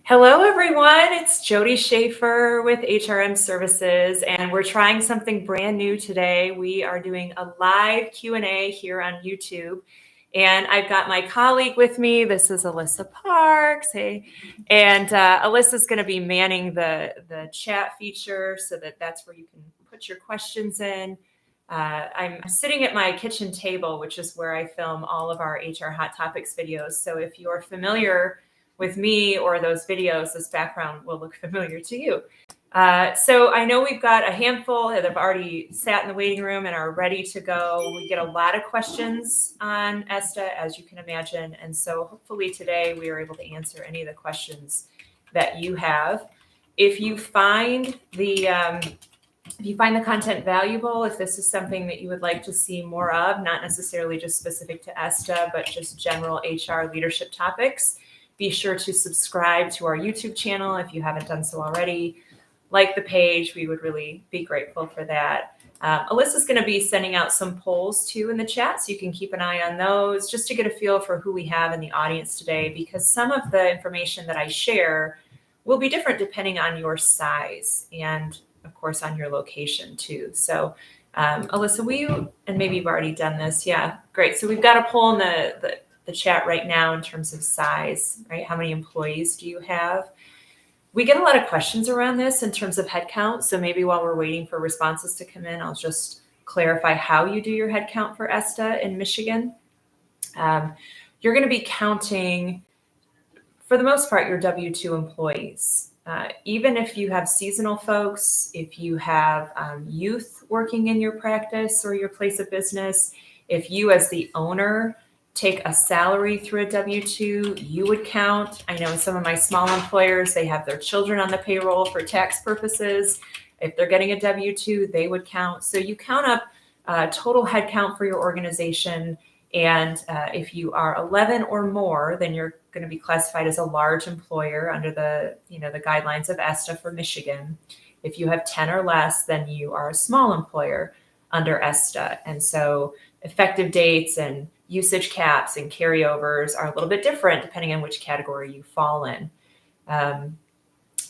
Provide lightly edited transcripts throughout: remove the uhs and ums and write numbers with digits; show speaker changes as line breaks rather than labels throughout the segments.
Hello, everyone. It's Jodi Schafer with HRM Services, and we're trying something brand new today. We are doing a live Q&A here on YouTube, and I've got my colleague with me. This is Alyssa Parks. Hey, and Alyssa's going to be manning the chat feature so that's where you can put your questions in. I'm sitting at my kitchen table, which is where I film all of our HR Hot Topics videos. So if you're familiar with me or those videos, this background will look familiar to you. So I know we've got a handful that have already sat in the waiting room and are ready to go. We get a lot of questions on ESTA, as you can imagine. And so hopefully today we are able to answer any of the questions that you have. If you find the content valuable, if this is something that you would like to see more of, not necessarily just specific to ESTA, but just general HR leadership topics, be sure to subscribe to our YouTube channel if you haven't done so already. Like the page, we would really be grateful for that. Alyssa's going to be sending out some polls too in the chat, so you can keep an eye on those just to get a feel for who we have in the audience today, because some of the information that I share will be different depending on your size and, of course, on your location too. So Alyssa, and maybe you've already done this. Yeah, great. So we've got a poll in the chat right now in terms of size, right? How many employees do you have? We get a lot of questions around this in terms of headcount. So maybe while we're waiting for responses to come in, I'll just clarify how you do your headcount for ESTA in Michigan. You're going to be counting, for the most part, your W-2 employees. Even if you have seasonal folks, if you have youth working in your practice or your place of business, if you as the owner take a salary through a W-2, you would count. I know in some of my small employers, they have their children on the payroll for tax purposes. If they're getting a W-2, they would count. So you count up total headcount for your organization. And if you are 11 or more, then you're going to be classified as a large employer under the guidelines of ESTA for Michigan. If you have 10 or less, then you are a small employer under ESTA. And so effective dates and usage caps and carryovers are a little bit different depending on which category you fall in.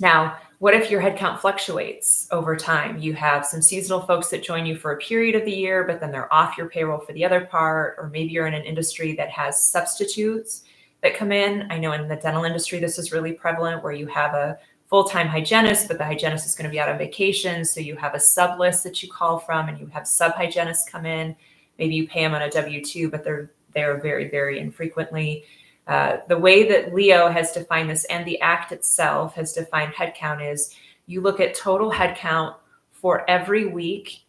Now, what if your headcount fluctuates over time? You have some seasonal folks that join you for a period of the year, but then they're off your payroll for the other part, or maybe you're in an industry that has substitutes that come in. I know in the dental industry, this is really prevalent, where you have a full-time hygienist, but the hygienist is going to be out on vacation. So you have a sub list that you call from, and you have sub-hygienists come in. Maybe you pay them on a W-2, but they're very, very infrequently. The way that Leo has defined this, and the Act itself has defined headcount, is you look at total headcount for every week,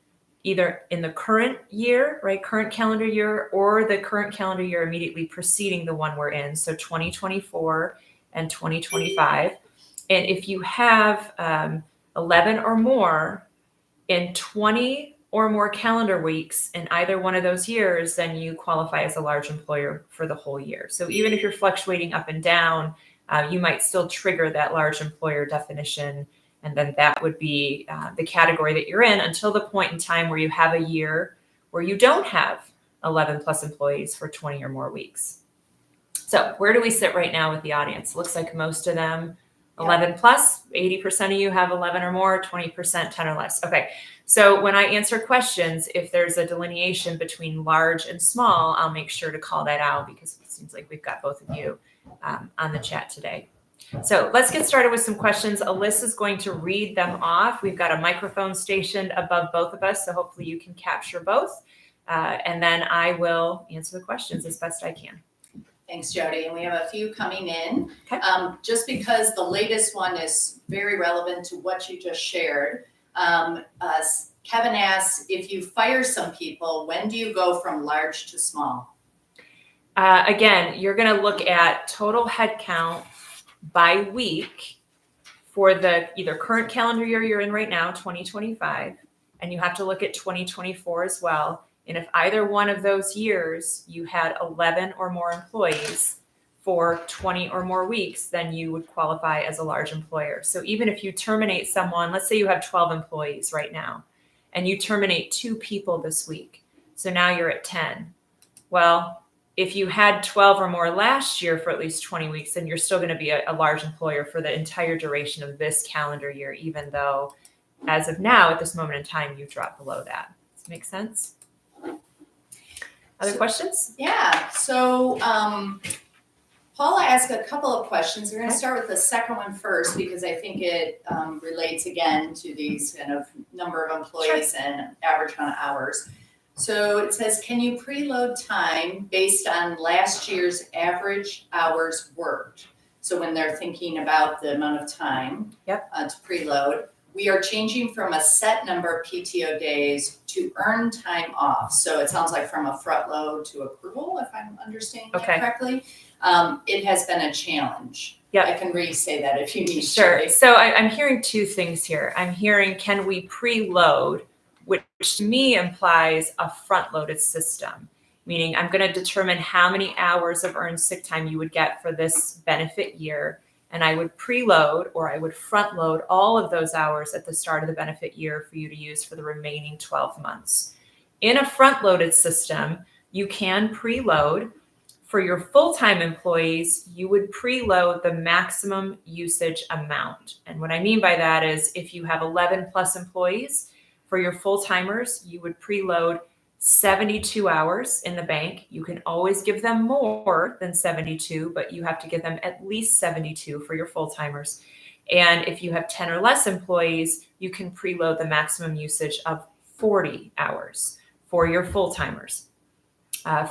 either in the current year, right, current calendar year, or the current calendar year immediately preceding the one we're in, so 2024 and 2025. And if you have 11 or more in 20 or more calendar weeks in either one of those years, then you qualify as a large employer for the whole year. So even if you're fluctuating up and down, you might still trigger that large employer definition. And then that would be the category that you're in until the point in time where you have a year where you don't have 11 plus employees for 20 or more weeks. So where do we sit right now with the audience? Looks like most of them 11 plus, 80% of you have 11 or more, 20% 10 or less. Okay. So when I answer questions, if there's a delineation between large and small, I'll make sure to call that out, because it seems like we've got both of you on the chat today. So let's get started with some questions. Alyssa's going to read them off. We've got a microphone stationed above both of us, so hopefully you can capture both. And then I will answer the questions as best I can.
Thanks, Jodi. And we have a few coming in.
Okay.
Just because the latest one is very relevant to what you just shared. Kevin asks, if you fire some people, when do you go from large to small?
Again, you're going to look at total headcount by week for the either current calendar year you're in right now, 2025, and you have to look at 2024 as well. And if either one of those years you had 11 or more employees for 20 or more weeks, then you would qualify as a large employer. So even if you terminate someone, let's say you have 12 employees right now, and you terminate 2 people this week, so now you're at 10. Well, if you had 12 or more last year for at least 20 weeks, then you're still going to be a large employer for the entire duration of this calendar year, even though as of now, at this moment in time, you drop below that. Does that make sense? Other questions?
Yeah. So Paula asked a couple of questions. We're going to start with the second one first because I think it relates again to these kind of number of employees and average amount of hours. So it says, can you preload time based on last year's average hours worked? So when they're thinking about the amount of time to preload, we are changing from a set number of PTO days to earned time off. So it sounds like from a front load to accrual, if I'm understanding that correctly. It has been a challenge. I can re-say that if you need to.
Sure. So I'm hearing two things here. I'm hearing, can we preload, which to me implies a front-loaded system, meaning I'm going to determine how many hours of earned sick time you would get for this benefit year, and I would preload or I would front-load all of those hours at the start of the benefit year for you to use for the remaining 12 months. In a front-loaded system, you can preload. For your full-time employees, you would preload the maximum usage amount. And what I mean by that is if you have 11 plus employees, for your full-timers, you would preload 72 hours in the bank. You can always give them more than 72, but you have to give them at least 72 for your full-timers. And if you have 10 or less employees, you can preload the maximum usage of 40 hours for your full-timers.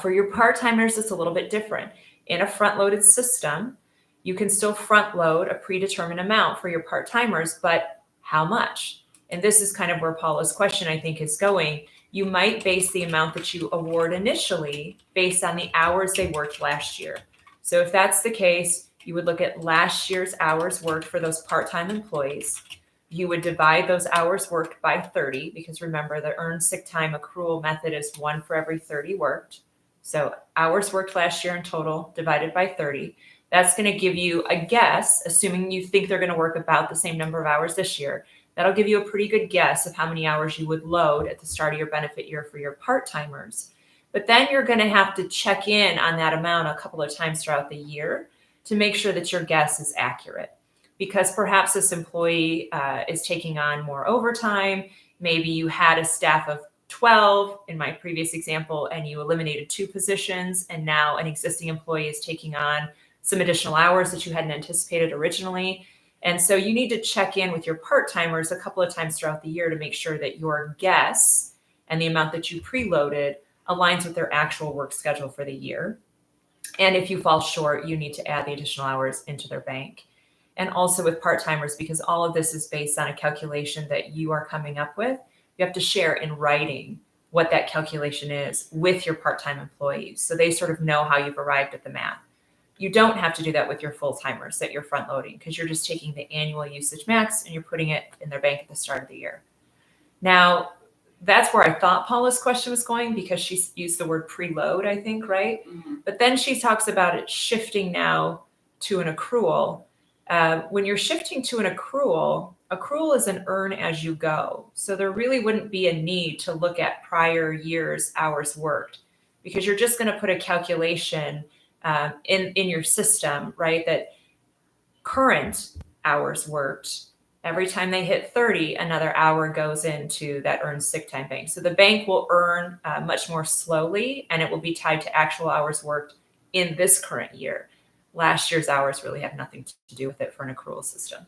For your part-timers, it's a little bit different. In a front-loaded system, you can still front-load a predetermined amount for your part-timers, but how much? And this is kind of where Paula's question, I think, is going. You might base the amount that you award initially based on the hours they worked last year. So if that's the case, you would look at last year's hours worked for those part-time employees. You would divide those hours worked by 30, because remember, the earned sick time accrual method is 1 for every 30 worked. So hours worked last year in total divided by 30. That's going to give you a guess, assuming you think they're going to work about the same number of hours this year. That'll give you a pretty good guess of how many hours you would load at the start of your benefit year for your part-timers. But then you're going to have to check in on that amount a couple of times throughout the year to make sure that your guess is accurate. Because perhaps this employee is taking on more overtime. Maybe you had a staff of 12 in my previous example, and you eliminated 2 positions, and now an existing employee is taking on some additional hours that you hadn't anticipated originally. And so you need to check in with your part-timers a couple of times throughout the year to make sure that your guess and the amount that you preloaded aligns with their actual work schedule for the year. And if you fall short, you need to add the additional hours into their bank. And also with part-timers, because all of this is based on a calculation that you are coming up with, you have to share in writing what that calculation is with your part-time employees, so they sort of know how you've arrived at the math. You don't have to do that with your full-timers that you're front-loading, because you're just taking the annual usage max and you're putting it in their bank at the start of the year. Now, that's where I thought Paula's question was going, because she used the word preload, I think, right? Mm-hmm. But then she talks about it shifting now to an accrual. When you're shifting to an accrual is an earn as you go. So there really wouldn't be a need to look at prior year's hours worked, because you're just going to put a calculation in your system, right? That current hours worked, every time they hit 30, another hour goes into that earned sick time bank. So the bank will earn much more slowly, and it will be tied to actual hours worked in this current year. Last year's hours really have nothing to do with it for an accrual system.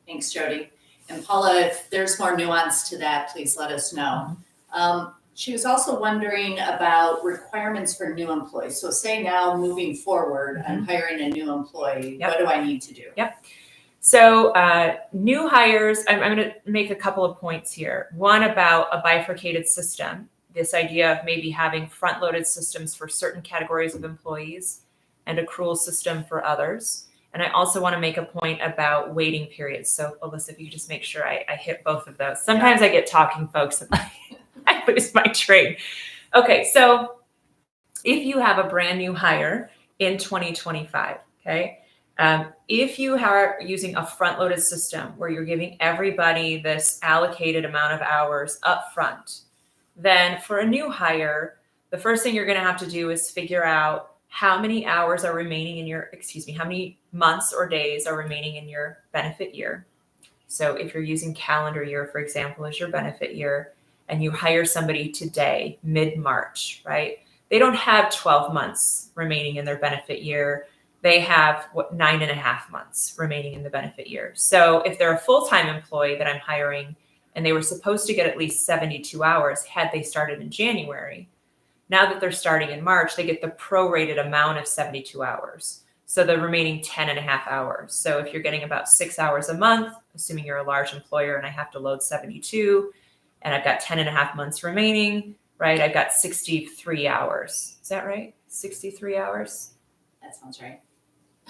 Thanks, Jodi. And Paula, if there's more nuance to that, please let us know. Mm-hmm. She was also wondering about requirements for new employees. So say now moving forward, mm-hmm. I'm hiring a new employee. Yep. What do I need to do?
Yep. So new hires, I'm going to make a couple of points here. One about a bifurcated system, this idea of maybe having front-loaded systems for certain categories of employees and accrual system for others. And I also want to make a point about waiting periods. So Alyssa, if you could just make sure I hit both of those. Sometimes I get talking, folks, and I lose my train. Okay, so if you have a brand new hire in 2025, okay, if you are using a front-loaded system where you're giving everybody this allocated amount of hours up front, then for a new hire, the first thing you're going to have to do is figure out how many hours are remaining in your, how many months or days are remaining in your benefit year. So if you're using calendar year, for example, as your benefit year, and you hire somebody today, mid-March, right? They don't have 12 months remaining in their benefit year. They have 9.5 months remaining in the benefit year. So if they're a full-time employee that I'm hiring and they were supposed to get at least 72 hours had they started in January, now that they're starting in March, they get the prorated amount of 72 hours. So the remaining 10.5 hours. So if you're getting about 6 hours a month, assuming you're a large employer and I have to load 72, and I've got 10.5 months remaining, right? I've got 63 hours. Is that right? 63 hours?
That sounds right.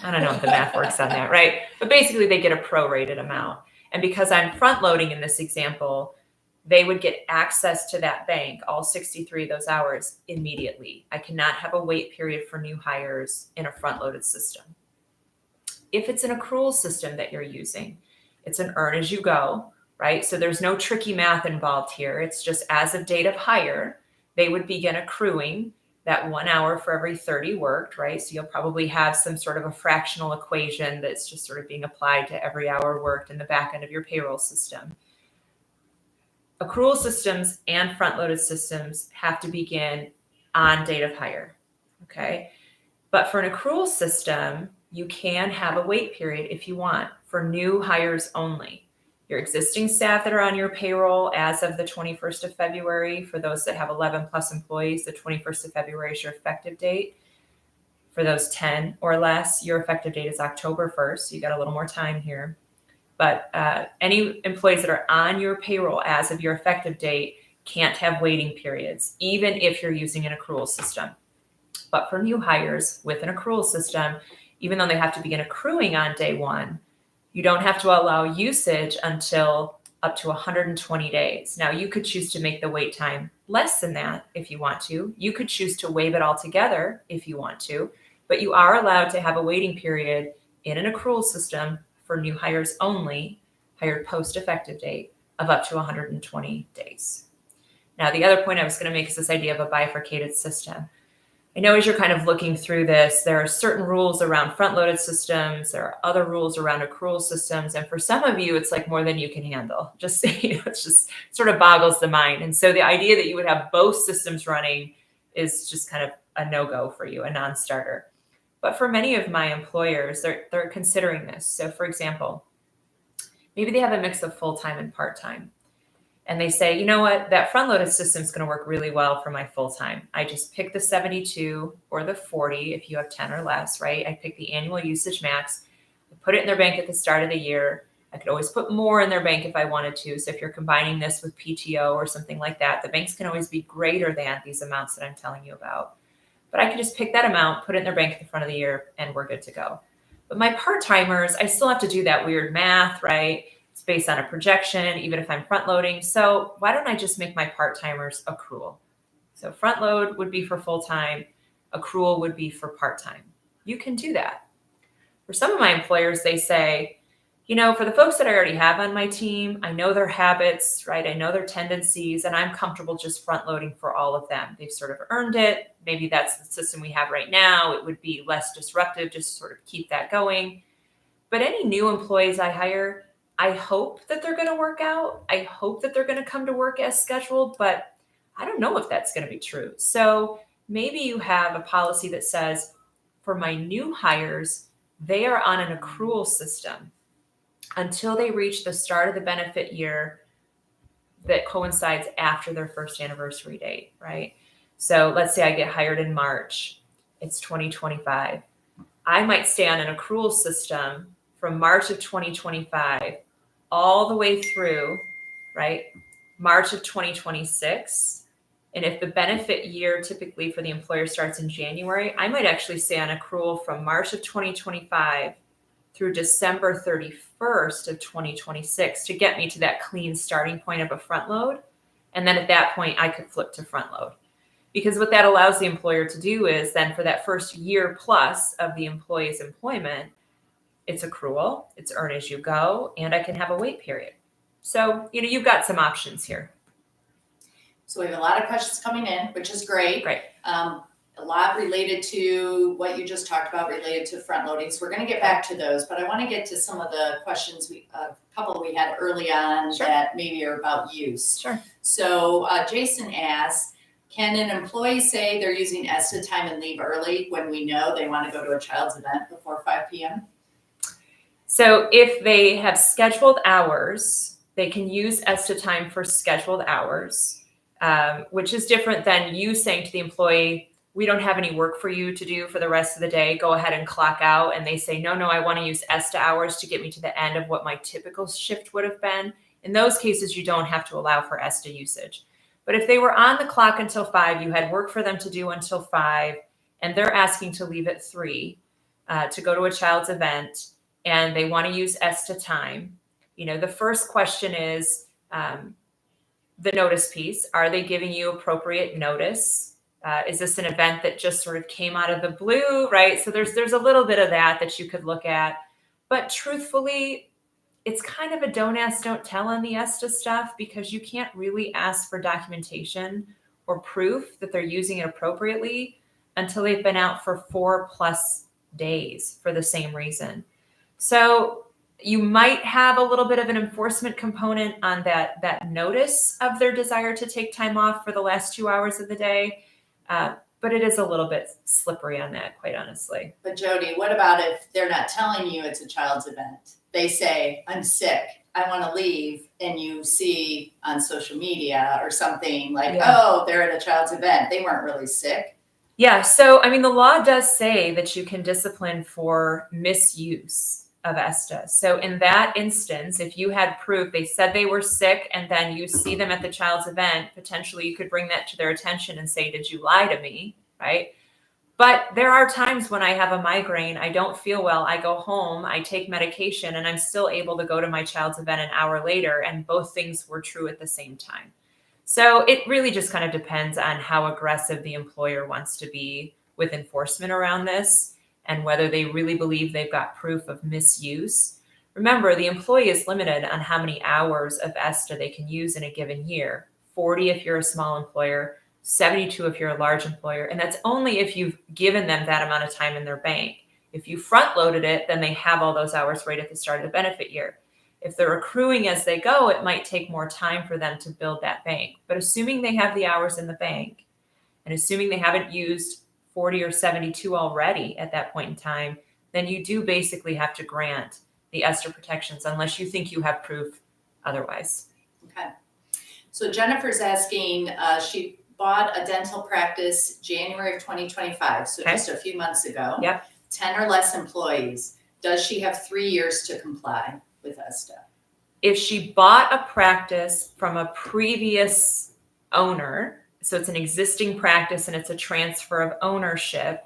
I don't know if the math works on that, right? But basically they get a prorated amount. And because I'm front loading in this example, they would get access to that bank, all 63 of those hours, immediately. I cannot have a wait period for new hires in a front-loaded system. If it's an accrual system that you're using, it's an earn as you go, right? So there's no tricky math involved here. It's just as of date of hire, they would begin accruing that 1 hour for every 30 worked, right? So you'll probably have some sort of a fractional equation that's just sort of being applied to every hour worked in the back end of your payroll system. Accrual systems and front-loaded systems have to begin on date of hire, okay? But for an accrual system, you can have a wait period if you want for new hires only. Your existing staff that are on your payroll as of the 21st of February, for those that have 11 plus employees, the 21st of February is your effective date. For those 10 or less, your effective date is October 1st, so you got a little more time here. But any employees that are on your payroll as of your effective date can't have waiting periods, even if you're using an accrual system. But for new hires with an accrual system, even though they have to begin accruing on day one, you don't have to allow usage until up to 120 days. Now, you could choose to make the wait time less than that if you want to. You could choose to waive it altogether if you want to, but you are allowed to have a waiting period in an accrual system for new hires only, hired post-effective date, of up to 120 days. Now, the other point I was going to make is this idea of a bifurcated system. I know as you're kind of looking through this, there are certain rules around front-loaded systems, there are other rules around accrual systems, and for some of you, it's like more than you can handle. Just, it's just sort of boggles the mind. And so the idea that you would have both systems running is just kind of a no-go for you, a non-starter. But for many of my employers, they're considering this. So for example, maybe they have a mix of full-time and part-time. And they say, you know what, that front-loaded system is going to work really well for my full-time. I just pick the 72 or the 40 if you have 10 or less, right? I pick the annual usage max, I put it in their bank at the start of the year. I could always put more in their bank if I wanted to. So if you're combining this with PTO or something like that, the banks can always be greater than these amounts that I'm telling you about. But I can just pick that amount, put it in their bank at the front of the year, and we're good to go. But my part-timers, I still have to do that weird math, right? It's based on a projection, even if I'm front-loading. So why don't I just make my part-timers accrual? So front-load would be for full-time, accrual would be for part-time. You can do that. For some of my employers, they say, you know, for the folks that I already have on my team, I know their habits, right? I know their tendencies, and I'm comfortable just front loading for all of them. They've sort of earned it. Maybe that's the system we have right now. It would be less disruptive, just sort of keep that going. But any new employees I hire, I hope that they're going to work out. I hope that they're going to come to work as scheduled, but I don't know if that's going to be true. So maybe you have a policy that says for my new hires, they are on an accrual system until they reach the start of the benefit year that coincides after their first anniversary date, right? So let's say I get hired in March, it's 2025. I might stay on an accrual system from March of 2025 all the way through, right, March of 2026. And if the benefit year typically for the employer starts in January, I might actually stay on accrual from March of 2025 through December 31st of 2026 to get me to that clean starting point of a front load. And then at that point, I could flip to front load. Because what that allows the employer to do is then for that first year plus of the employee's employment, it's accrual, it's earn as you go, and I can have a wait period. So, you've got some options here.
So we have a lot of questions coming in, which is great.
Great.
A lot related to what you just talked about, related to front loading. So we're going to get back to those, but I want to get to some of the questions a couple we had early on that maybe are about use.
Sure.
So Jason asks, can an employee say they're using ESTA time and leave early when we know they want to go to a child's event before 5 p.m.?
So if they have scheduled hours, they can use ESTA time for scheduled hours, which is different than you saying to the employee, we don't have any work for you to do for the rest of the day. Go ahead and clock out. And they say, no, I want to use ESTA hours to get me to the end of what my typical shift would have been. In those cases, you don't have to allow for ESTA usage. But if they were on the clock until 5, you had work for them to do until 5, and they're asking to leave at 3 to go to a child's event, and they want to use ESTA time, the first question is the notice piece. Are they giving you appropriate notice? Is this an event that just sort of came out of the blue, right? So there's a little bit of that you could look at. But truthfully, it's kind of a don't ask, don't tell on the ESTA stuff, because you can't really ask for documentation or proof that they're using it appropriately until they've been out for 4+ days for the same reason. So you might have a little bit of an enforcement component on that notice of their desire to take time off for the last 2 hours of the day. But it is a little bit slippery on that, quite honestly.
But Jodi, what about if they're not telling you it's a child's event? They say, I'm sick, I want to leave, and you see on social media or something like, oh, they're at a child's event. They weren't really sick.
Yeah, so the law does say that you can discipline for misuse of ESTA. So in that instance, if you had proof, they said they were sick, and then you see them at the child's event, potentially you could bring that to their attention and say, did you lie to me, right? But there are times when I have a migraine, I don't feel well, I go home, I take medication, and I'm still able to go to my child's event an hour later, and both things were true at the same time. So it really just kind of depends on how aggressive the employer wants to be with enforcement around this, and whether they really believe they've got proof of misuse. Remember, the employee is limited on how many hours of ESTA they can use in a given year. 40 if you're a small employer, 72 if you're a large employer, and that's only if you've given them that amount of time in their bank. If you front-loaded it, then they have all those hours right at the start of the benefit year. If they're accruing as they go, it might take more time for them to build that bank. But assuming they have the hours in the bank, and assuming they haven't used 40 or 72 already at that point in time, then you do basically have to grant the ESTA protections unless you think you have proof otherwise.
Okay. So Jennifer's asking, she bought a dental practice January of 2025, so just a few months ago.
Yep.
10 or less employees. Does she have 3 years to comply with ESTA?
If she bought a practice from a previous owner, so it's an existing practice and it's a transfer of ownership,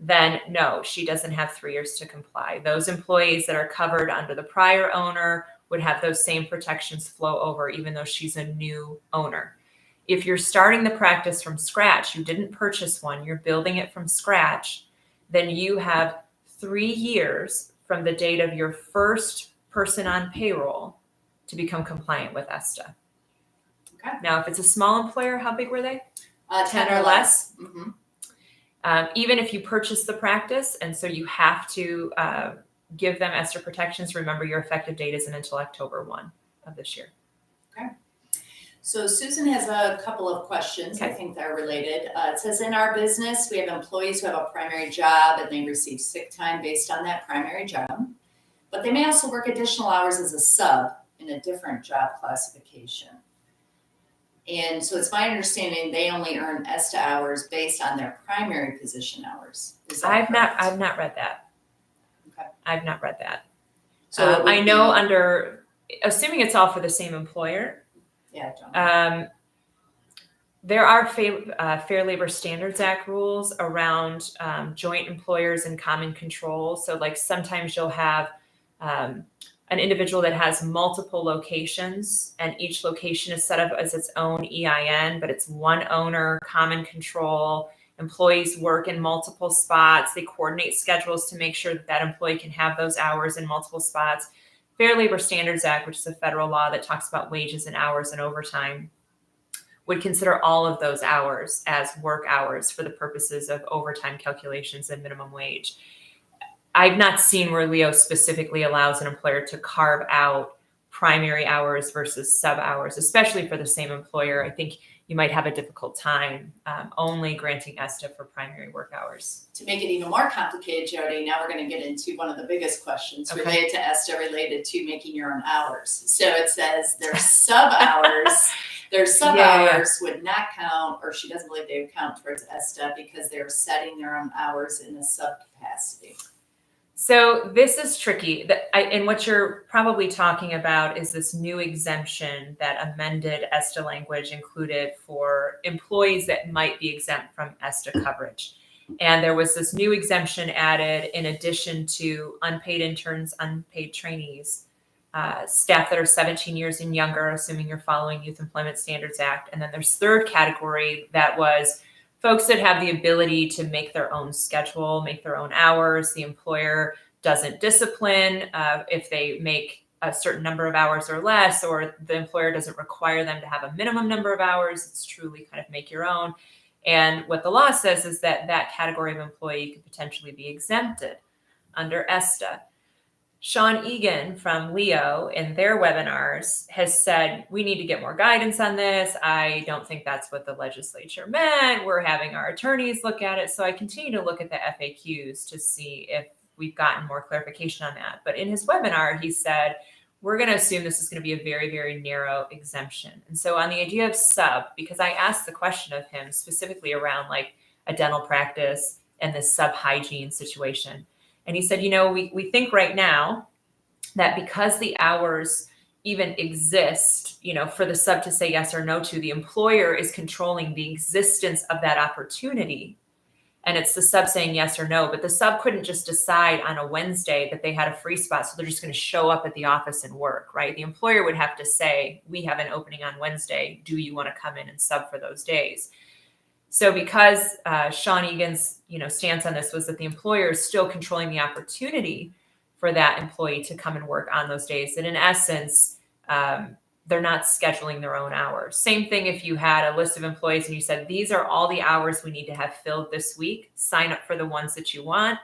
then no, she doesn't have 3 years to comply. Those employees that are covered under the prior owner would have those same protections flow over, even though she's a new owner. If you're starting the practice from scratch, you didn't purchase one, you're building it from scratch, then you have 3 years from the date of your first person on payroll to become compliant with ESTA.
Okay.
Now, if it's a small employer, how big were they?
10 or less. Mm-hmm.
Even if you purchase the practice, and so you have to give them ESTA protections, remember your effective date isn't until October 1 of this year.
Okay. So Susan has a couple of questions. I think they're related. It says, in our business, we have employees who have a primary job and they receive sick time based on that primary job, but they may also work additional hours as a sub in a different job classification. And so it's my understanding they only earn ESTA hours based on their primary position hours.
I've not read that.
Okay.
I've not read that.
So
I know under, assuming it's all for the same employer.
Yeah.
There are Fair Labor Standards Act rules around joint employers and common control. So like sometimes you'll have an individual that has multiple locations, and each location is set up as its own EIN, but it's one owner, common control. Employees work in multiple spots. They coordinate schedules to make sure that that employee can have those hours in multiple spots. Fair Labor Standards Act, which is a federal law that talks about wages and hours and overtime, would consider all of those hours as work hours for the purposes of overtime calculations and minimum wage. I've not seen where Leo specifically allows an employer to carve out primary hours versus sub hours, especially for the same employer. I think you might have a difficult time only granting ESTA for primary work hours.
To make it even more complicated, Jodi, now we're going to get into one of the biggest questions related to ESTA, related to making your own hours. So it says there's sub hours. Their sub hours would not count, or she doesn't believe they would count towards ESTA because they're setting their own hours in a sub capacity.
So this is tricky. And what you're probably talking about is this new exemption that amended ESTA language included for employees that might be exempt from ESTA coverage. And there was this new exemption added in addition to unpaid interns, unpaid trainees, staff that are 17 years and younger, assuming you're following Youth Employment Standards Act. And then there's third category that was folks that have the ability to make their own schedule, make their own hours. The employer doesn't discipline if they make a certain number of hours or less, or the employer doesn't require them to have a minimum number of hours. It's truly kind of make your own. And what the law says is that that category of employee could potentially be exempted under ESTA. Sean Egan from Leo in their webinars has said, we need to get more guidance on this. I don't think that's what the legislature meant. We're having our attorneys look at it. So I continue to look at the FAQs to see if we've gotten more clarification on that. But in his webinar, he said, we're going to assume this is going to be a very, very narrow exemption. And so on the idea of sub, because I asked the question of him specifically around like a dental practice and this sub hygiene situation. And he said, we think right now that because the hours even exist, for the sub to say yes or no to, the employer is controlling the existence of that opportunity. And it's the sub saying yes or no, but the sub couldn't just decide on a Wednesday that they had a free spot, so they're just going to show up at the office and work, right? The employer would have to say, we have an opening on Wednesday. Do you want to come in and sub for those days? So because Sean Egan's stance on this was that the employer is still controlling the opportunity for that employee to come and work on those days. And in essence, they're not scheduling their own hours. Same thing if you had a list of employees and you said, these are all the hours we need to have filled this week. Sign up for the ones that you want.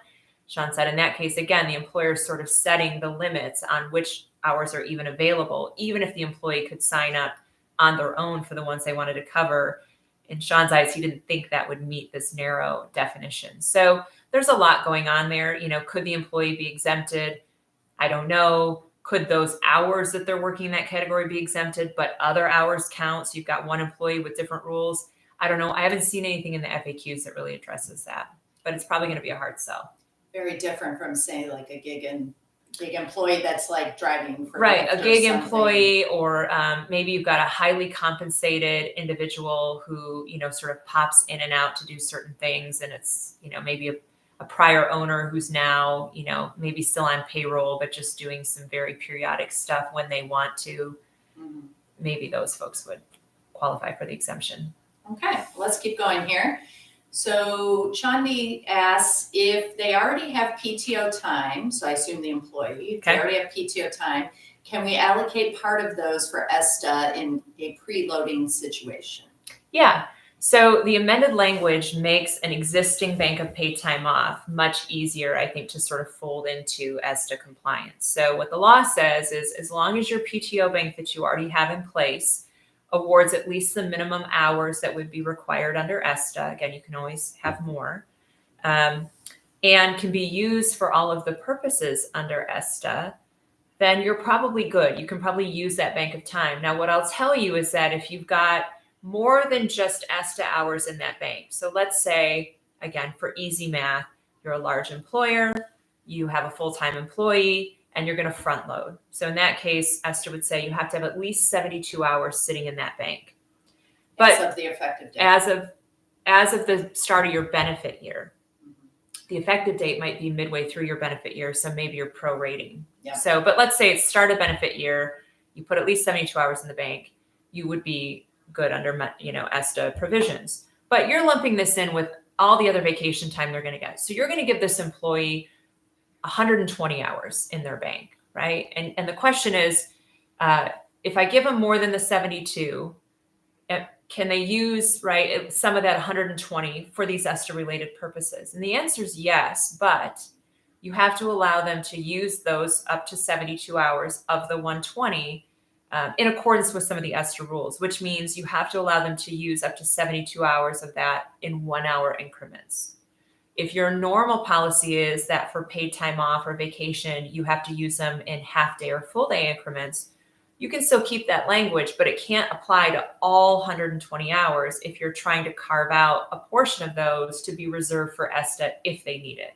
Sean said in that case, again, the employer is sort of setting the limits on which hours are even available, even if the employee could sign up on their own for the ones they wanted to cover. In Sean's eyes, he didn't think that would meet this narrow definition. So there's a lot going on there. Could the employee be exempted? I don't know. Could those hours that they're working in that category be exempted, but other hours count? So you've got one employee with different rules. I don't know. I haven't seen anything in the FAQs that really addresses that, but it's probably going to be a hard sell.
Very different from, say, like a gig employee that's like driving for
right, a gig
something.
Employee, or maybe you've got a highly compensated individual who sort of pops in and out to do certain things, and it's maybe a prior owner who's now maybe still on payroll but just doing some very periodic stuff when they want to. Mm-hmm. Maybe those folks would qualify for the exemption.
Okay, let's keep going here. So Chandi asks if they already have PTO time, so I assume the employee, if they already have PTO time, can we allocate part of those for ESTA in a preloading situation? Yeah.
So the amended language makes an existing bank of paid time off much easier, I think, to sort of fold into ESTA compliance. So what the law says is as long as your PTO bank that you already have in place awards at least the minimum hours that would be required under ESTA. Again, you can always have more, and can be used for all of the purposes under ESTA, then you're probably good. You can probably use that bank of time. Now, what I'll tell you is that if you've got more than just ESTA hours in that bank, so let's say, again, for easy math, you're a large employer, you have a full-time employee, and you're going to front load. So in that case, ESTA would say you have to have at least 72 hours sitting in that bank. But
as of the effective date.
As of the start of your benefit year. Mm-hmm. The effective date might be midway through your benefit year, so maybe you're prorating. Yeah. So, but let's say it's start of benefit year, you put at least 72 hours in the bank, you would be good under ESTA provisions. But you're lumping this in with all the other vacation time they're going to get. So you're going to give this employee 120 hours in their bank, right? And the question is, if I give them more than the 72, can they use, right, some of that 120 for these ESTA related purposes? And the answer is yes, but you have to allow them to use those up to 72 hours of the 120 in accordance with some of the ESTA rules, which means you have to allow them to use up to 72 hours of that in 1 hour increments. If your normal policy is that for paid time off or vacation, you have to use them in half day or full day increments, you can still keep that language, but it can't apply to all 120 hours if you're trying to carve out a portion of those to be reserved for ESTA if they need it.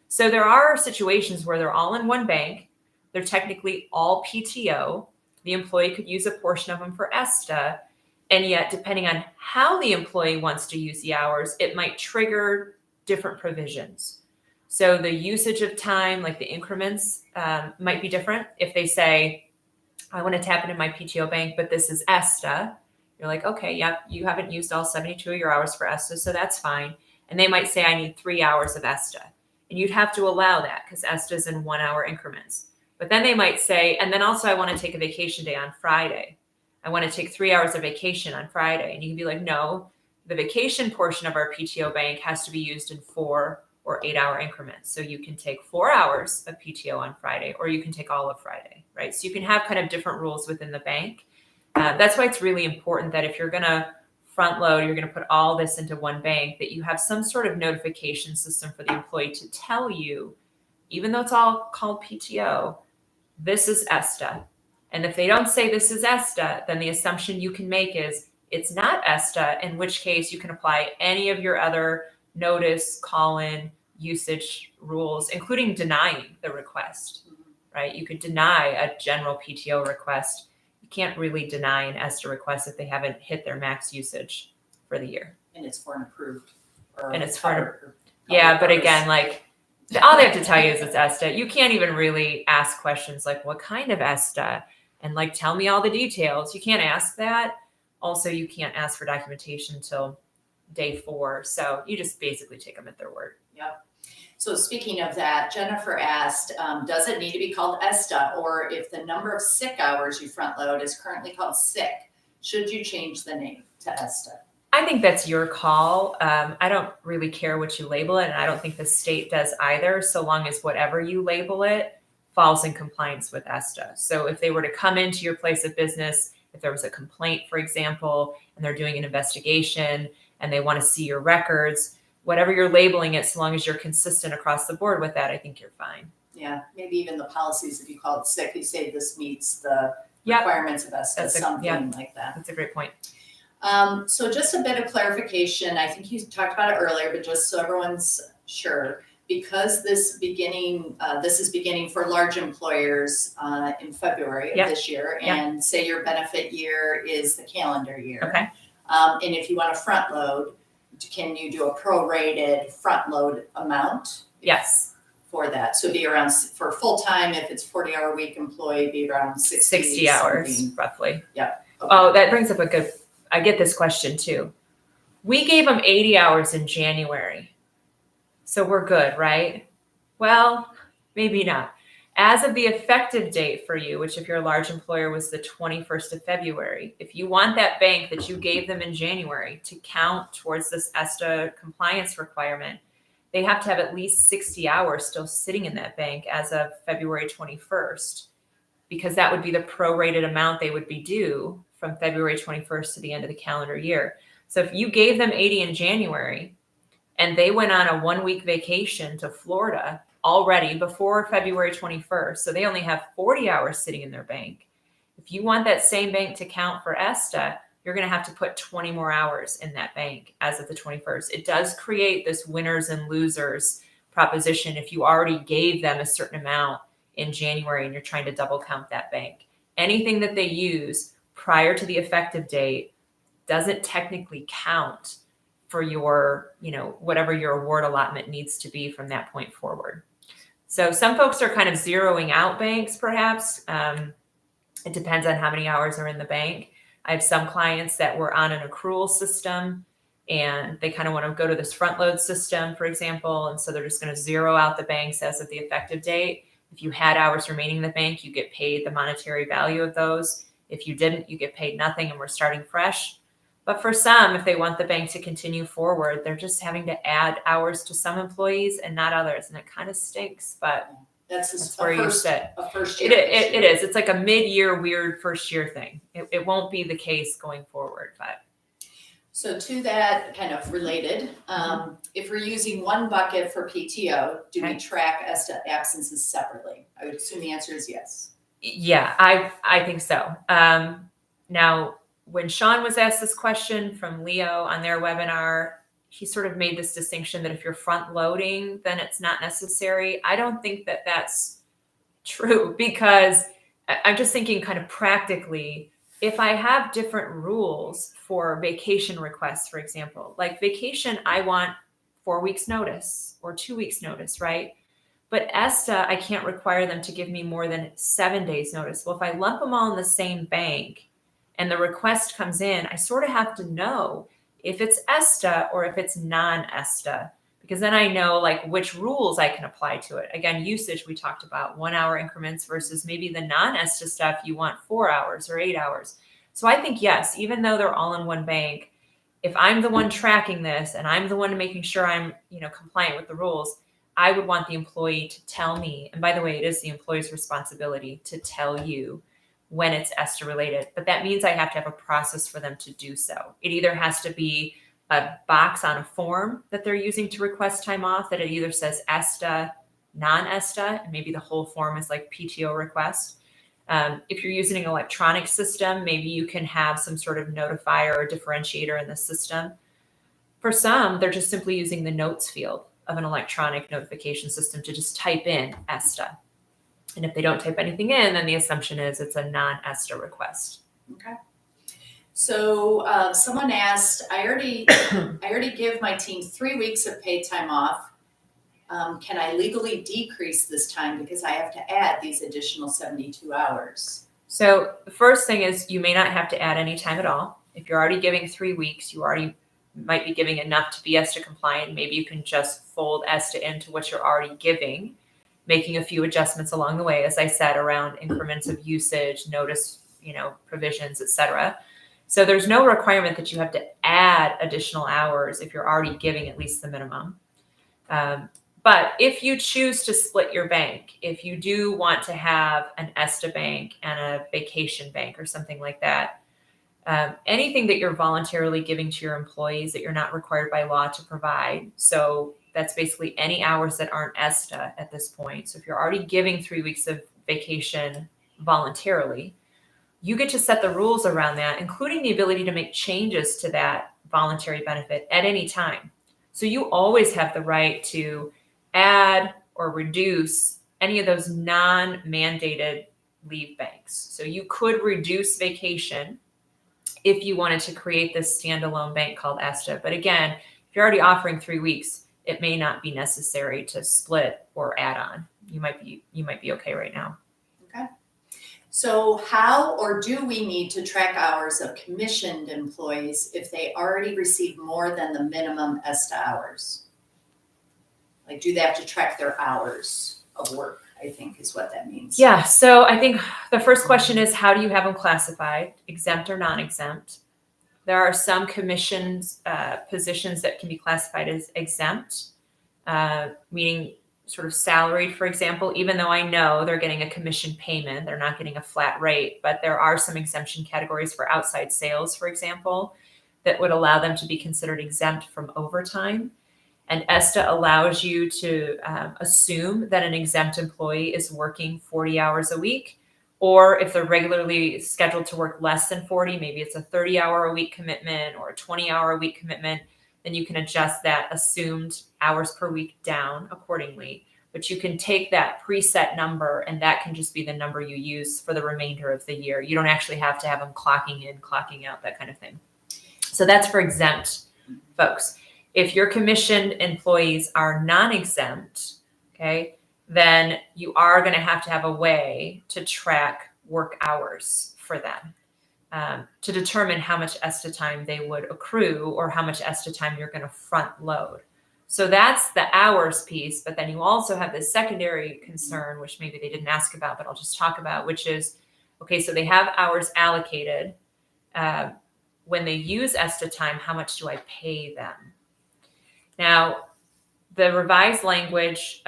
So there are situations where they're all in one bank. They're technically all PTO. The employee could use a portion of them for ESTA. And yet, depending on how the employee wants to use the hours, it might trigger different provisions. So the usage of time, like the increments, might be different. If they say, I want to tap into my PTO bank, but this is ESTA, you're like, okay, yep, you haven't used all 72 of your hours for ESTA, so that's fine. And they might say, I need 3 hours of ESTA. And you'd have to allow that because ESTA is in 1 hour increments. But then they might say, and then also I want to take a vacation day on Friday. I want to take 3 hours of vacation on Friday. And you can be like, no, the vacation portion of our PTO bank has to be used in 4 or 8 hour increments. So you can take 4 hours of PTO on Friday, or you can take all of Friday, right? So you can have kind of different rules within the bank. That's why it's really important that if you're going to front load, you're going to put all this into one bank, that you have some sort of notification system for the employee to tell you, even though it's all called PTO, this is ESTA. And if they don't say this is ESTA, then the assumption you can make is it's not ESTA, in which case you can apply any of your other notice, call-in, usage rules, including denying the request, right? You could deny a general PTO request. You can't really deny an ESTA request if they haven't hit their max usage for the year.
And it's for an approved.
Yeah, but again, like all they have to tell you is it's ESTA. You can't even really ask questions like, what kind of ESTA? And like, tell me all the details. You can't ask that. Also, you can't ask for documentation until day 4. So you just basically take them at their word.
Yep. So speaking of that, Jennifer asked, does it need to be called ESTA? Or if the number of sick hours you front load is currently called sick, should you change the name to ESTA?
I think that's your call. I don't really care what you label it, and I don't think the state does either, so long as whatever you label it falls in compliance with ESTA. So if they were to come into your place of business, if there was a complaint, for example, and they're doing an investigation and they want to see your records, whatever you're labeling it, so long as you're consistent across the board with that, I think you're fine.
Yeah, maybe even the policies, if you call it sick, you say this meets the requirements of ESTA, like that.
That's a great point.
So just a bit of clarification. I think you talked about it earlier, but just so everyone's sure, because this is beginning for large employers in February of this year, and say your benefit year is the calendar year.
Okay.
And if you want to front load, can you do a prorated front load amount?
Yes.
For that. So be around, for full time, if it's 40-hour week employee, be around 60
hours roughly.
Yep. Okay.
Oh, that brings up I get this question too. We gave them 80 hours in January. So we're good, right? Well, maybe not. As of the effective date for you, which if you're a large employer was the 21st of February, if you want that bank that you gave them in January to count towards this ESTA compliance requirement, they have to have at least 60 hours still sitting in that bank as of February 21st, because that would be the prorated amount they would be due from February 21st to the end of the calendar year. So if you gave them 80 in January and they went on a 1-week vacation to Florida already before February 21st, so they only have 40 hours sitting in their bank. If you want that same bank to count for ESTA, you're going to have to put 20 more hours in that bank as of the 21st. It does create this winners and losers proposition if you already gave them a certain amount in January and you're trying to double count that bank. Anything that they use prior to the effective date doesn't technically count for your, whatever your award allotment needs to be from that point forward. So some folks are kind of zeroing out banks, perhaps. It depends on how many hours are in the bank. I have some clients that were on an accrual system and they kind of want to go to this front load system, for example. And so they're just going to zero out the banks as of the effective date. If you had hours remaining in the bank, you get paid the monetary value of those. If you didn't, you get paid nothing and we're starting fresh. But for some, if they want the bank to continue forward, they're just having to add hours to some employees and not others. And it kind of stinks, but that's where you sit.
A first year
It is. It's like a mid-year weird first year thing. It won't be the case going forward, but.
So to that, kind of related, if we're using one bucket for PTO, do we track ESTA absences separately? I would assume the answer is yes.
Yeah, I think so. Now, when Sean was asked this question from Leo on their webinar, he sort of made this distinction that if you're front loading, then it's not necessary. I don't think that that's true, because I'm just thinking kind of practically, if I have different rules for vacation requests, for example, like vacation, I want 4 weeks notice or 2 weeks notice, right? But ESTA, I can't require them to give me more than 7 days notice. Well, if I lump them all in the same bank and the request comes in, I sort of have to know if it's ESTA or if it's non-ESTA, because then I know like which rules I can apply to it. Again, usage, we talked about 1 hour increments versus maybe the non-ESTA stuff, you want 4 hours or 8 hours. So I think, yes, even though they're all in one bank, if I'm the one tracking this and I'm the one making sure I'm, compliant with the rules, I would want the employee to tell me, and by the way, it is the employee's responsibility to tell you when it's ESTA related, but that means I have to have a process for them to do so. It either has to be a box on a form that they're using to request time off that it either says ESTA, non-ESTA, and maybe the whole form is like PTO request. If you're using an electronic system, maybe you can have some sort of notifier or differentiator in the system. For some, they're just simply using the notes field of an electronic notification system to just type in ESTA. And if they don't type anything in, then the assumption is it's a non-ESTA request.
Okay. So someone asked, I already give my team 3 weeks of paid time off. Can I legally decrease this time because I have to add these additional 72 hours?
So the first thing is you may not have to add any time at all. If you're already giving 3 weeks, you already might be giving enough to be ESTA compliant. Maybe you can just fold ESTA into what you're already giving, making a few adjustments along the way, as I said, around increments of usage, notice, provisions, etc. So there's no requirement that you have to add additional hours if you're already giving at least the minimum. But if you choose to split your bank, if you do want to have an ESTA bank and a vacation bank or something like that, anything that you're voluntarily giving to your employees that you're not required by law to provide. So that's basically any hours that aren't ESTA at this point. So if you're already giving 3 weeks of vacation voluntarily, you get to set the rules around that, including the ability to make changes to that voluntary benefit at any time. So you always have the right to add or reduce any of those non-mandated leave banks. So you could reduce vacation if you wanted to create this standalone bank called ESTA. But again, if you're already offering 3 weeks, it may not be necessary to split or add on. You might be okay right now.
Okay. So how or do we need to track hours of commissioned employees if they already receive more than the minimum ESTA hours? Like, do they have to track their hours of work, I think is what that means.
Yeah. So I think the first question is, how do you have them classified, exempt or non-exempt? There are some commissions, positions that can be classified as exempt, meaning sort of salaried, for example, even though I know they're getting a commission payment, they're not getting a flat rate, but there are some exemption categories for outside sales, for example, that would allow them to be considered exempt from overtime. And ESTA allows you to assume that an exempt employee is working 40 hours a week, or if they're regularly scheduled to work less than 40, maybe it's a 30-hour-a-week commitment or a 20-hour-a-week commitment, then you can adjust that assumed hours per week down accordingly. But you can take that preset number, and that can just be the number you use for the remainder of the year. You don't actually have to have them clocking in, clocking out, that kind of thing. So that's for exempt folks. If your commissioned employees are non-exempt, okay, then you are going to have a way to track work hours for them to determine how much ESTA time they would accrue or how much ESTA time you're going to front load. So that's the hours piece, but then you also have this secondary concern, which maybe they didn't ask about, but I'll just talk about, which is, okay, so they have hours allocated. when they use ESTA time, how much do I pay them? Now, the revised language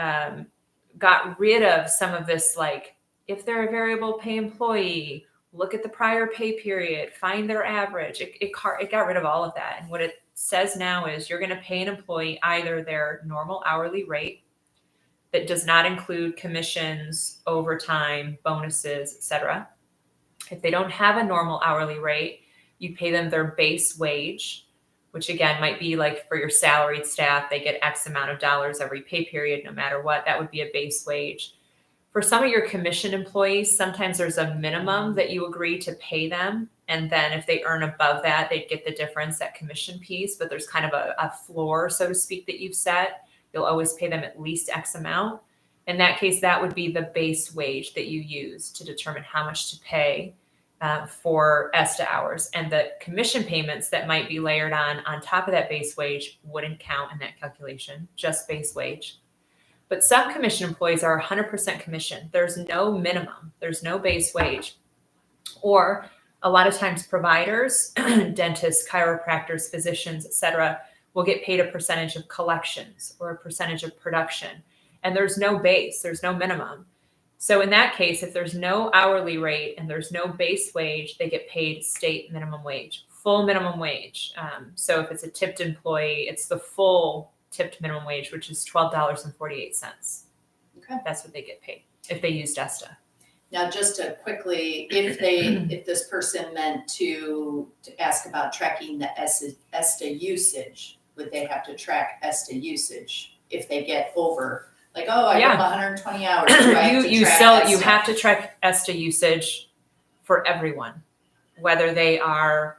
got rid of some of this, like, if they're a variable pay employee, look at the prior pay period, find their average. It got rid of all of that. And what it says now is you're going to pay an employee either their normal hourly rate that does not include commissions, overtime, bonuses, etc. If they don't have a normal hourly rate, you pay them their base wage, which again might be like for your salaried staff, they get X amount of dollars every pay period, no matter what. That would be a base wage. For some of your commission employees, sometimes there's a minimum that you agree to pay them. And then if they earn above that, they get the difference, that commission piece. But there's kind of a floor, so to speak, that you've set. You'll always pay them at least X amount. In that case, that would be the base wage that you use to determine how much to pay for ESTA hours. And the commission payments that might be layered on top of that base wage wouldn't count in that calculation, just base wage. But some commission employees are 100% commission. There's no minimum. There's no base wage. Or a lot of times providers, dentists, chiropractors, physicians, etc., will get paid a percentage of collections or a percentage of production. And there's no base. There's no minimum. So in that case, if there's no hourly rate and there's no base wage, they get paid state minimum wage, full minimum wage. So if it's a tipped employee, it's the full tipped minimum wage, which is $12.48.
Okay.
That's what they get paid if they used ESTA.
Now, just to quickly, if this person meant to ask about tracking the ESTA usage, would they have to track ESTA usage if they get over? Like, oh, I have 120 hours. You
have to track ESTA usage for everyone, whether they are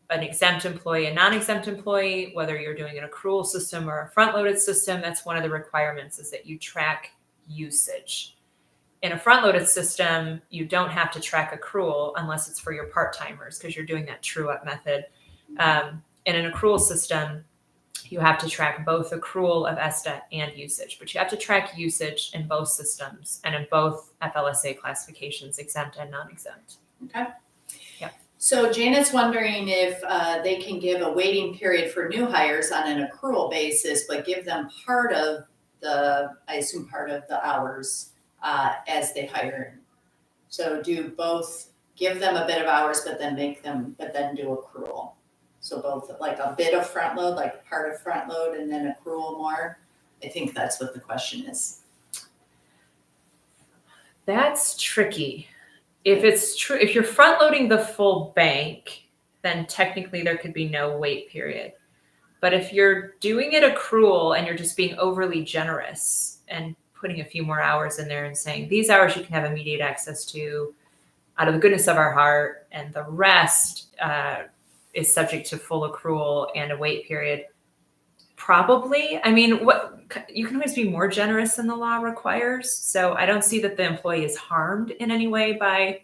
an exempt employee, a non-exempt employee, whether you're doing an accrual system or a front-loaded system. That's one of the requirements, is that you track usage. In a front-loaded system, you don't have to track accrual unless it's for your part-timers, because you're doing that true-up method. In an accrual system, you have to track both accrual of ESTA and usage, but you have to track usage in both systems and in both FLSA classifications, exempt and non-exempt.
Okay.
Yeah.
So Janet's wondering if they can give a waiting period for new hires on an accrual basis, but give them part of the hours as they hire. So do both, give them a bit of hours, but then do accrual. So both, like a bit of front load, like part of front load, and then accrual more. I think that's what the question is.
That's tricky. If it's true, if you're front loading the full bank, then technically there could be no wait period. But if you're doing it accrual and you're just being overly generous and putting a few more hours in there and saying, these hours you can have immediate access to out of the goodness of our heart, and the rest is subject to full accrual and a wait period. Probably. I mean, you can always be more generous than the law requires. So I don't see that the employee is harmed in any way by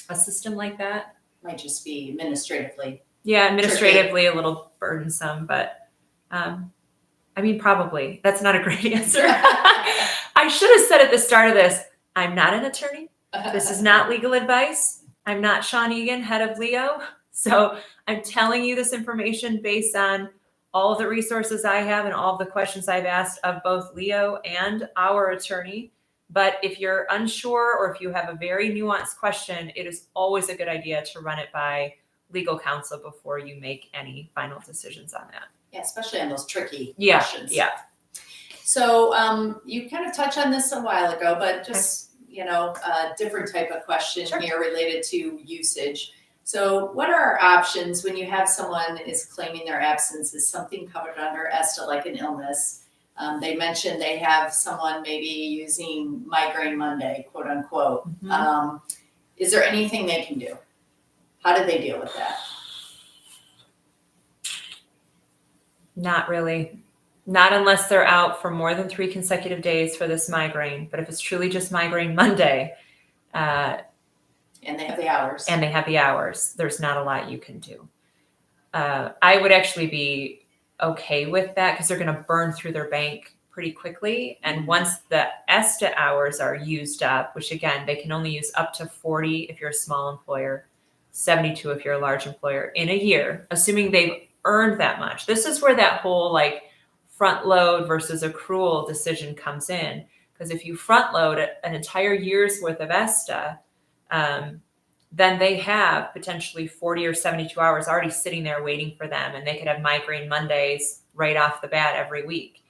a system like that.
Might just be administratively.
Yeah, administratively a little burdensome, but I mean, probably. That's not a great answer. I should have said at the start of this, I'm not an attorney. This is not legal advice. I'm not Sean Egan, head of Leo. So I'm telling you this information based on all of the resources I have and all of the questions I've asked of both Leo and our attorney. But if you're unsure or if you have a very nuanced question, it is always a good idea to run it by legal counsel before you make any final decisions on that.
Yeah, especially on those tricky questions.
Yeah.
So you kind of touched on this a while ago, but just, a different type of question here related to usage. So what are our options when you have someone is claiming their absence? Is something covered under ESTA, like an illness? They mentioned they have someone maybe using Migraine Monday, quote unquote. Mm-hmm. Is there anything they can do? How do they deal with that?
Not really. Not unless they're out for more than 3 consecutive days for this migraine. But if it's truly just Migraine Monday,
and they have the hours.
There's not a lot you can do. I would actually be okay with that because they're going to burn through their bank pretty quickly. And once the ESTA hours are used up, which again, they can only use up to 40 if you're a small employer, 72 if you're a large employer in a year, assuming they've earned that much. This is where that whole like front load versus accrual decision comes in. Because if you front load an entire year's worth of ESTA, then they have potentially 40 or 72 hours already sitting there waiting for them, and they could have migraine Mondays right off the bat every week.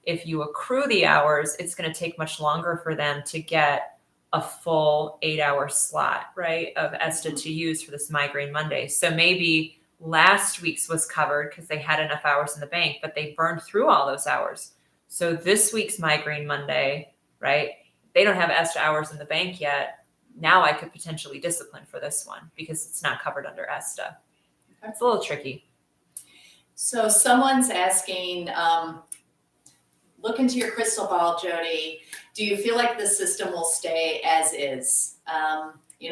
If you accrue the hours, it's going to take much longer for them to get a full 8-hour slot, right, of ESTA to use for this migraine Monday. So maybe last week's was covered because they had enough hours in the bank, but they burned through all those hours. So this week's migraine Monday, right, they don't have ESTA hours in the bank yet. Now I could potentially discipline for this one because it's not covered under ESTA. It's a little tricky.
So someone's asking, look into your crystal ball, Jodi. Do you feel like the system will stay as is?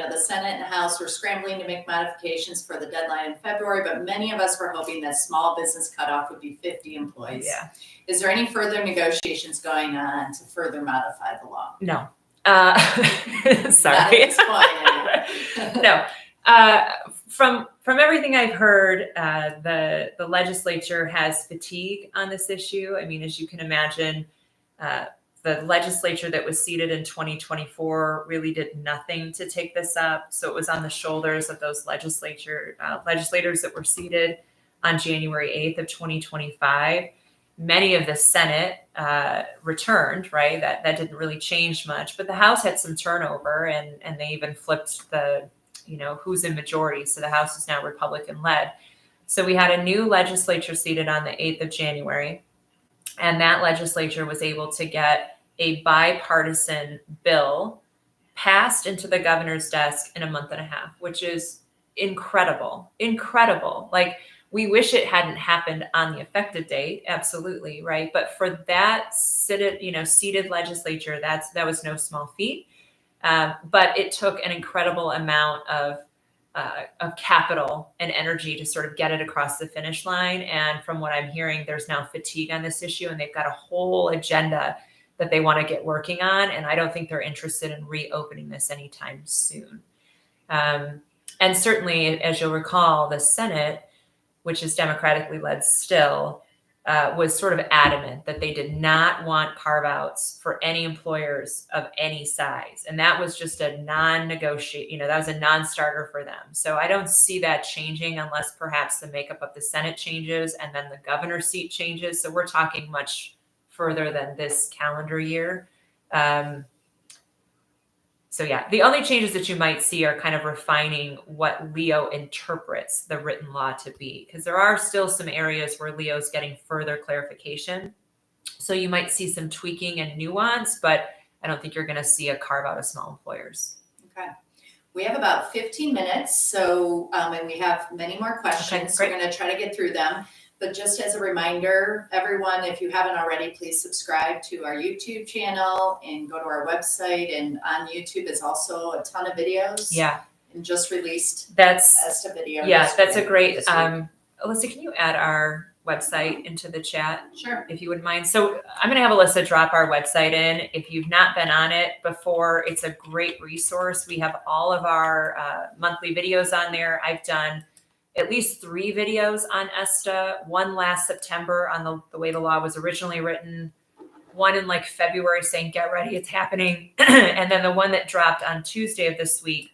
The Senate and House were scrambling to make modifications for the deadline in February, but many of us were hoping that small business cutoff would be 50 employees.
Yeah.
Is there any further negotiations going on to further modify the law?
No.
Sorry. Not at this point, anyway.
No. From everything I've heard, the legislature has fatigue on this issue. I mean, as you can imagine, the legislature that was seated in 2024 really did nothing to take this up. So it was on the shoulders of those legislators that were seated on January 8th of 2025. Many of the Senate returned, right? That didn't really change much, but the House had some turnover, and they even flipped the, who's in majority. So the House is now Republican led. So we had a new legislature seated on the 8th of January, and that legislature was able to get a bipartisan bill passed into the governor's desk in a month and a half, which is incredible. Like, we wish it hadn't happened on the effective date. Absolutely. Right. But for that seated legislature, that was no small feat. But it took an incredible amount of capital and energy to sort of get it across the finish line. And from what I'm hearing, there's now fatigue on this issue, and they've got a whole agenda that they want to get working on. And I don't think they're interested in reopening this anytime soon. And certainly, as you'll recall, the Senate, which is democratically led still, was sort of adamant that they did not want carve-outs for any employers of any size. And that was just a non-negotiate, that was a non-starter for them. So I don't see that changing unless perhaps the makeup of the Senate changes and then the governor's seat changes. So we're talking much further than this calendar year. So yeah, the only changes that you might see are kind of refining what Leo interprets the written law to be, because there are still some areas where Leo's getting further clarification. So you might see some tweaking and nuance, but I don't think you're going to see a carve out of small employers.
Okay. We have about 15 minutes. So, and we have many more questions.
Okay,
so we're going to try to get through them. But just as a reminder, everyone, if you haven't already, please subscribe to our YouTube channel and go to our website. And on YouTube is also a ton of videos.
Yeah.
And just released
ESTA
video.
Yeah, that's a great, Alyssa, can you add our website into the chat?
Sure.
If you wouldn't mind. So I'm going to have Alyssa drop our website in. If you've not been on it before, it's a great resource. We have all of our monthly videos on there. I've done at least 3 videos on ESTA, one last September on the way the law was originally written, one in like February saying, get ready, it's happening. And then the one that dropped on Tuesday of this week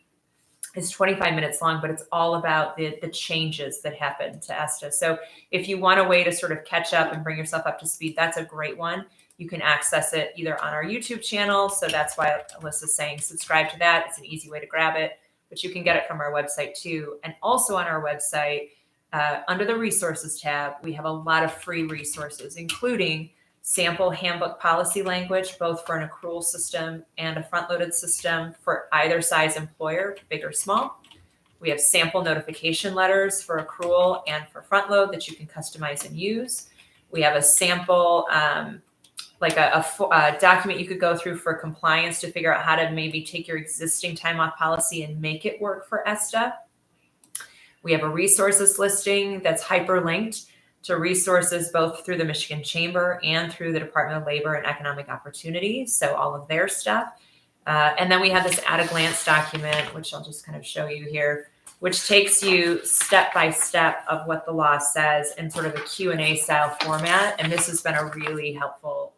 is 25 minutes long, but it's all about the changes that happened to ESTA. So if you want a way to sort of catch up and bring yourself up to speed, that's a great one. You can access it either on our YouTube channel. So that's why Alyssa's saying subscribe to that. It's an easy way to grab it. But you can get it from our website too. And also on our website, under the resources tab, we have a lot of free resources, including sample handbook policy language, both for an accrual system and a front-loaded system for either size employer, big or small. We have sample notification letters for accrual and for front load that you can customize and use. We have a sample like a document you could go through for compliance to figure out how to maybe take your existing time off policy and make it work for ESTA. We have a resources listing that's hyperlinked to resources both through the Michigan Chamber and through the Department of Labor and Economic Opportunity. So all of their stuff. And then we have this at a glance document, which I'll just kind of show you here, which takes you step by step of what the law says in sort of a Q&A style format. And this has been a really helpful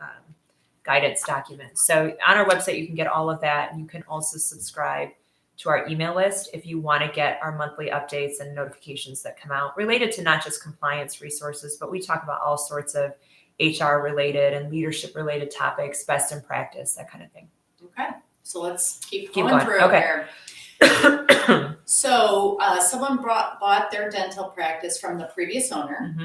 guidance document. So on our website, you can get all of that. And you can also subscribe to our email list if you want to get our monthly updates and notifications that come out related to not just compliance resources, but we talk about all sorts of HR related and leadership related topics, best in practice, that kind of thing.
Okay, so let's keep going through
Okay.
here. So someone bought their dental practice from the previous owner.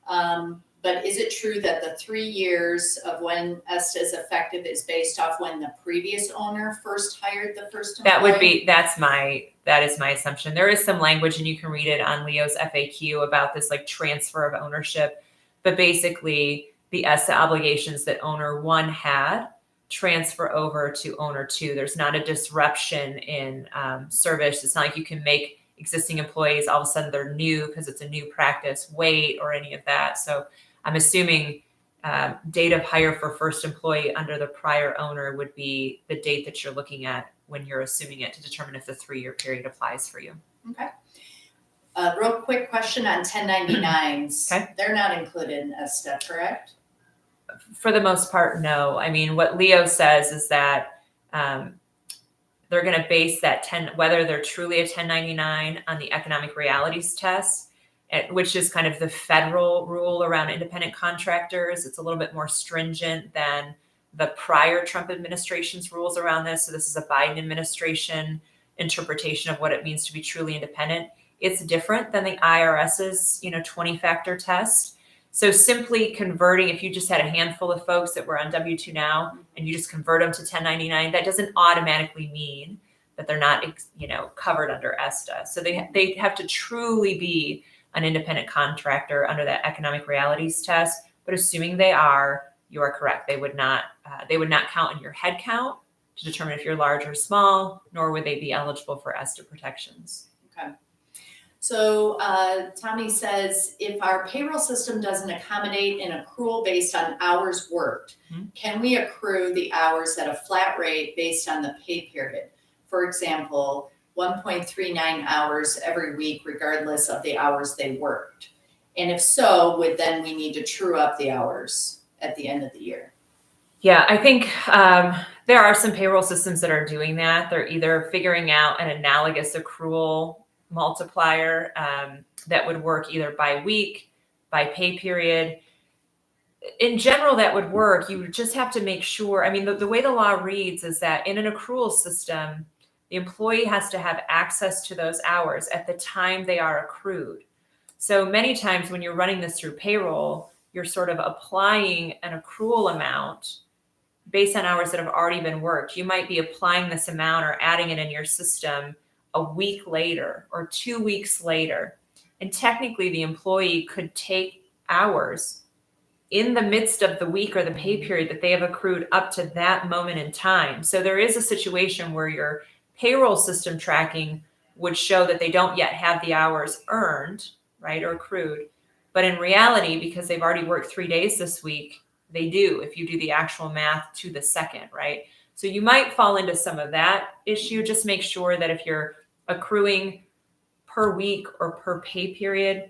Mm-hmm.
But is it true that the 3 years of when ESTA is effective is based off when the previous owner first hired the first employee?
That is my assumption. There is some language, and you can read it on Leo's FAQ about this like transfer of ownership, but basically the ESTA obligations that owner 1 had transfer over to owner 2. There's not a disruption in service. It's not like you can make existing employees all of a sudden they're new because it's a new practice wait or any of that. So I'm assuming date of hire for first employee under the prior owner would be the date that you're looking at when you're assuming it to determine if the 3-year period applies for you.
Okay. Real quick question on 1099s.
Okay.
They're not included in ESTA, correct?
For the most part, no. I mean, what Leo says is that they're going to base that whether they're truly a 1099 on the economic realities test, which is kind of the federal rule around independent contractors. It's a little bit more stringent than the prior Trump administration's rules around this. So this is a Biden administration interpretation of what it means to be truly independent. It's different than the IRS's, 20-factor test. So simply converting, if you just had a handful of folks that were on W-2 now and you just convert them to 1099, that doesn't automatically mean that they're not, covered under ESTA. So they have to truly be an independent contractor under that economic realities test. But assuming they are, you are correct. They would not count in your head count to determine if you're large or small, nor would they be eligible for ESTA protections.
Okay. So Tommy says, if our payroll system doesn't accommodate an accrual based on hours worked, can we accrue the hours at a flat rate based on the pay period? For example, 1.39 hours every week, regardless of the hours they worked. And if so, then we need to true up the hours at the end of the year.
Yeah, I think there are some payroll systems that are doing that. They're either figuring out an analogous accrual multiplier that would work either by week, by pay period. In general, that would work. You just have to make sure. I mean, the way the law reads is that in an accrual system, the employee has to have access to those hours at the time they are accrued. So many times when you're running this through payroll, you're sort of applying an accrual amount based on hours that have already been worked. You might be applying this amount or adding it in your system a week later or 2 weeks later. And technically the employee could take hours in the midst of the week or the pay period that they have accrued up to that moment in time. So there is a situation where your payroll system tracking would show that they don't yet have the hours earned, right, or accrued. But in reality, because they've already worked 3 days this week, they do, if you do the actual math to the second, right? So you might fall into some of that issue. Just make sure that if you're accruing per week or per pay period,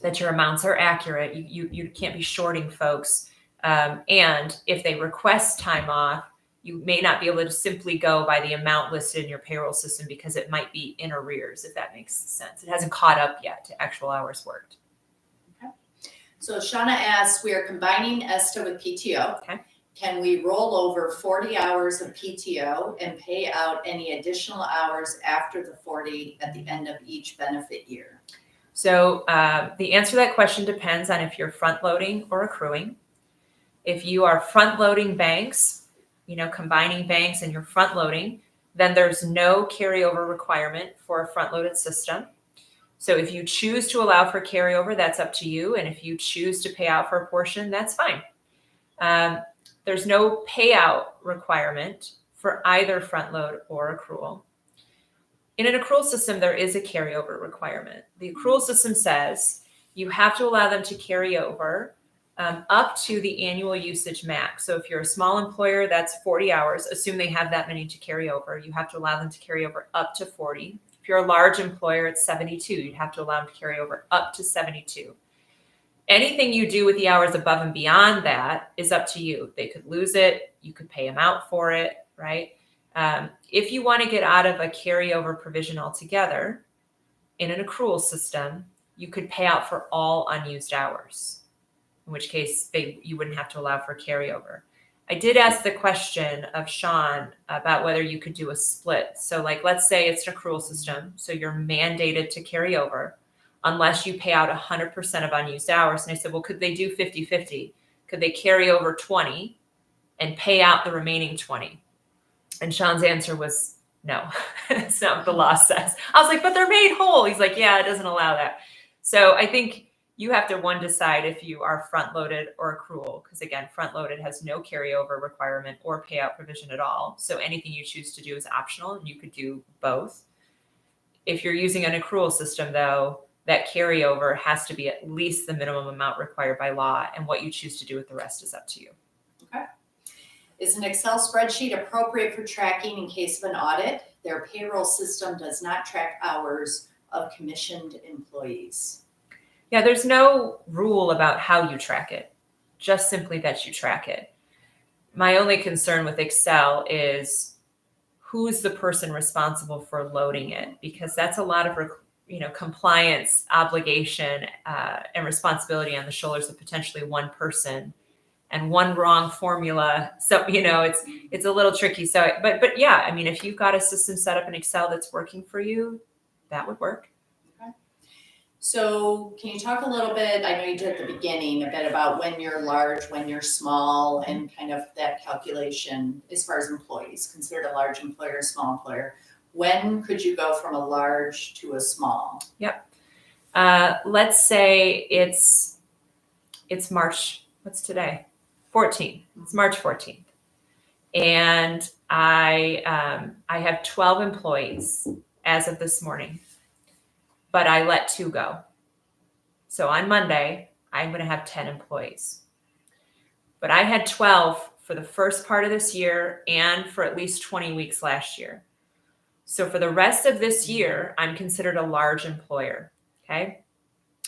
that your amounts are accurate. You can't be shorting folks. And if they request time off, you may not be able to simply go by the amount listed in your payroll system because it might be in arrears, if that makes sense. It hasn't caught up yet to actual hours worked.
Okay. So Shauna asks, we are combining ESTA with PTO.
Okay.
Can we roll over 40 hours of PTO and pay out any additional hours after the 40 at the end of each benefit year?
So the answer to that question depends on if you're front loading or accruing. If you are front loading banks, combining banks and you're front loading, then there's no carryover requirement for a front loaded system. So if you choose to allow for carryover, that's up to you. And if you choose to pay out for a portion, that's fine. There's no payout requirement for either front load or accrual. In an accrual system, there is a carryover requirement. The accrual system says you have to allow them to carry over up to the annual usage max. So if you're a small employer, that's 40 hours. Assume they have that many to carry over. You have to allow them to carry over up to 40. If If you're a large employer, it's 72. You'd have to allow them to carry over up to 72. Anything you do with the hours above and beyond that is up to you. They could lose it. You could pay them out for it, right? If you want to get out of a carryover provision altogether in an accrual system, you could pay out for all unused hours, in which case you wouldn't have to allow for carryover. I did ask the question of Sean about whether you could do a split. So like, let's say it's an accrual system. So you're mandated to carry over unless you pay out 100% of unused hours. And I said, well, could they do 50-50? Could they carry over 20 and pay out the remaining 20? And Sean's answer was no. It's not what the law says. I was like, but they're made whole. He's like, yeah, it doesn't allow that. So I think you have to decide if you are front-loaded or accrual, because again, front-loaded has no carryover requirement or payout provision at all. So anything you choose to do is optional, and you could do both. If you're using an accrual system, though, that carryover has to be at least the minimum amount required by law, and what you choose to do with the rest is up to you.
Okay. Is an Excel spreadsheet appropriate for tracking in case of an audit? Their payroll system does not track hours of commissioned employees.
Yeah, there's no rule about how you track it, just simply that you track it. My only concern with Excel is who's the person responsible for loading it, because that's a lot of compliance obligation and responsibility on the shoulders of potentially one person and one wrong formula. So, it's a little tricky. So, but yeah, I mean, if you've got a system set up in Excel that's working for you, that would work.
Okay. So can you talk a little bit, I know you did at the beginning, a bit about when you're large, when you're small, and kind of that calculation as far as employees, considered a large employer, small employer. When could you go from a large to a small?
Yep. Let's say it's March. What's today? 14th. It's March 14th. And I have 12 employees as of this morning, but I let 2 go. So on Monday, I'm going to have 10 employees. But I had 12 for the first part of this year and for at least 20 weeks last year. So for the rest of this year, I'm considered a large employer, okay?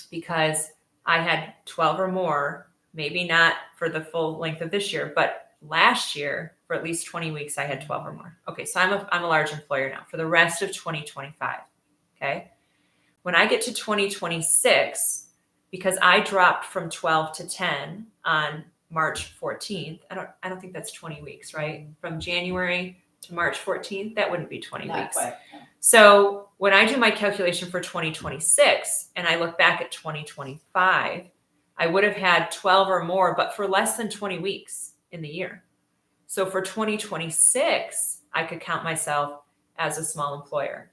Because I had 12 or more, maybe not for the full length of this year, but last year, for at least 20 weeks, I had 12 or more. Okay, so I'm a large employer now for the rest of 2025, okay? When I get to 2026, because I dropped from 12 to 10 on March 14th, I don't think that's 20 weeks, right? From January to March 14th, that wouldn't be 20 weeks.
Quite, no.
So when I do my calculation for 2026 and I look back at 2025, I would have had 12 or more, but for less than 20 weeks in the year. So for 2026, I could count myself as a small employer.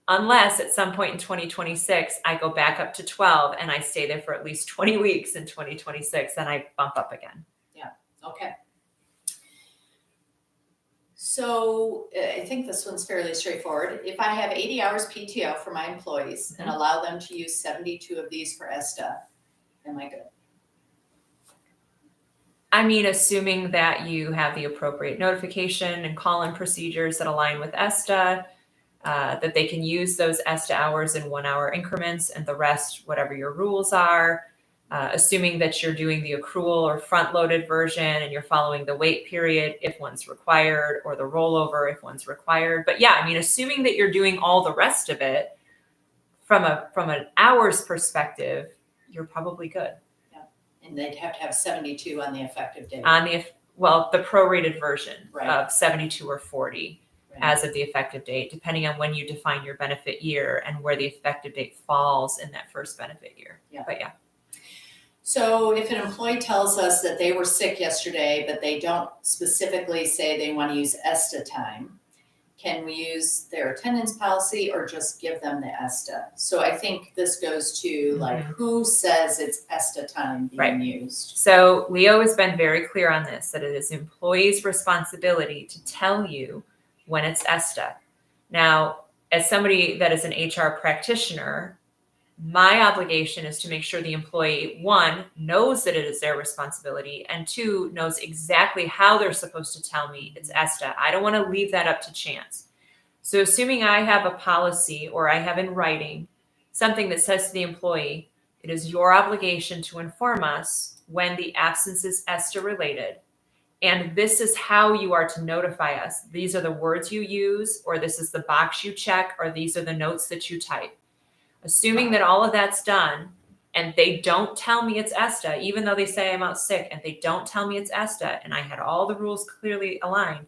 Unless at some point in 2026, I go back up to 12 and I stay there for at least 20 weeks in 2026, then I bump up again.
Yeah, okay. So I think this one's fairly straightforward. If I have 80 hours PTO for my employees and allow them to use 72 of these for ESTA, am I good?
I mean, assuming that you have the appropriate notification and call-in procedures that align with ESTA, that they can use those ESTA hours in 1 hour increments and the rest, whatever your rules are, assuming that you're doing the accrual or front-loaded version and you're following the wait period if one's required or the rollover if one's required. But yeah, I mean, assuming that you're doing all the rest of it from an hours perspective, you're probably good.
Yeah, and they'd have to have 72 on the effective date.
The prorated version
Right.
of 72 or 40.
Right.
As of the effective date, depending on when you define your benefit year and where the effective date falls in that first benefit year.
Yeah.
But yeah.
So if an employee tells us that they were sick yesterday, but they don't specifically say they want to use ESTA time, can we use their attendance policy or just give them the ESTA? So I think this goes to like who says it's ESTA time being used.
So Leo has been very clear on this, that it is employees' responsibility to tell you when it's ESTA. Now, as somebody that is an HR practitioner, my obligation is to make sure the employee, 1, knows that it is their responsibility, and 2, knows exactly how they're supposed to tell me it's ESTA. I don't want to leave that up to chance. So assuming I have a policy or I have in writing something that says to the employee, it is your obligation to inform us when the absence is ESTA related. And this is how you are to notify us. These are the words you use, or this is the box you check, or these are the notes that you type. Assuming that all of that's done and they don't tell me it's ESTA, even though they say I'm out sick and they don't tell me it's ESTA and I had all the rules clearly aligned,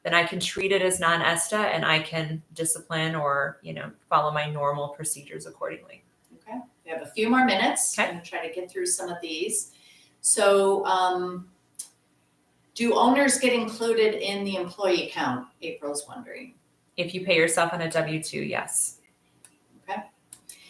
then I can treat it as non-ESTA and I can discipline or, follow my normal procedures accordingly.
Okay, we have a few more minutes.
Okay.
I'm gonna try to get through some of these. So, do owners get included in the employee count? April's wondering.
If you pay yourself on a W-2, yes.
Okay.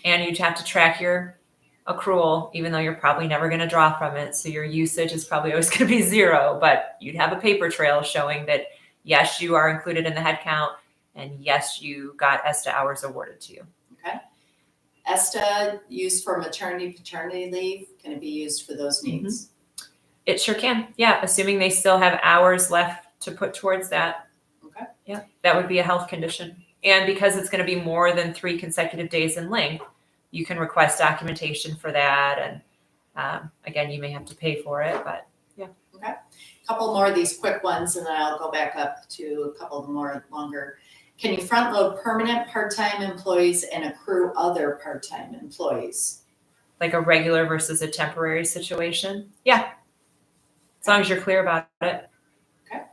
And you'd have to track your accrual, even though you're probably never going to draw from it. So your usage is probably always going to be zero, but you'd have a paper trail showing that, yes, you are included in the head count, and yes, you got ESTA hours awarded to you.
Okay. ESTA used for maternity, paternity leave, can it be used for those needs?
It sure can. Yeah, assuming they still have hours left to put towards that.
Okay.
Yeah, that would be a health condition. And because it's going to be more than 3 consecutive days in length, you can request documentation for that. And again, you may have to pay for it, but yeah.
Okay. A couple more of these quick ones, and then I'll go back up to a couple of the more longer. Can you front load permanent part-time employees and accrue other part-time employees?
Like a regular versus a temporary situation? Yeah. As long as you're clear about it.
Okay.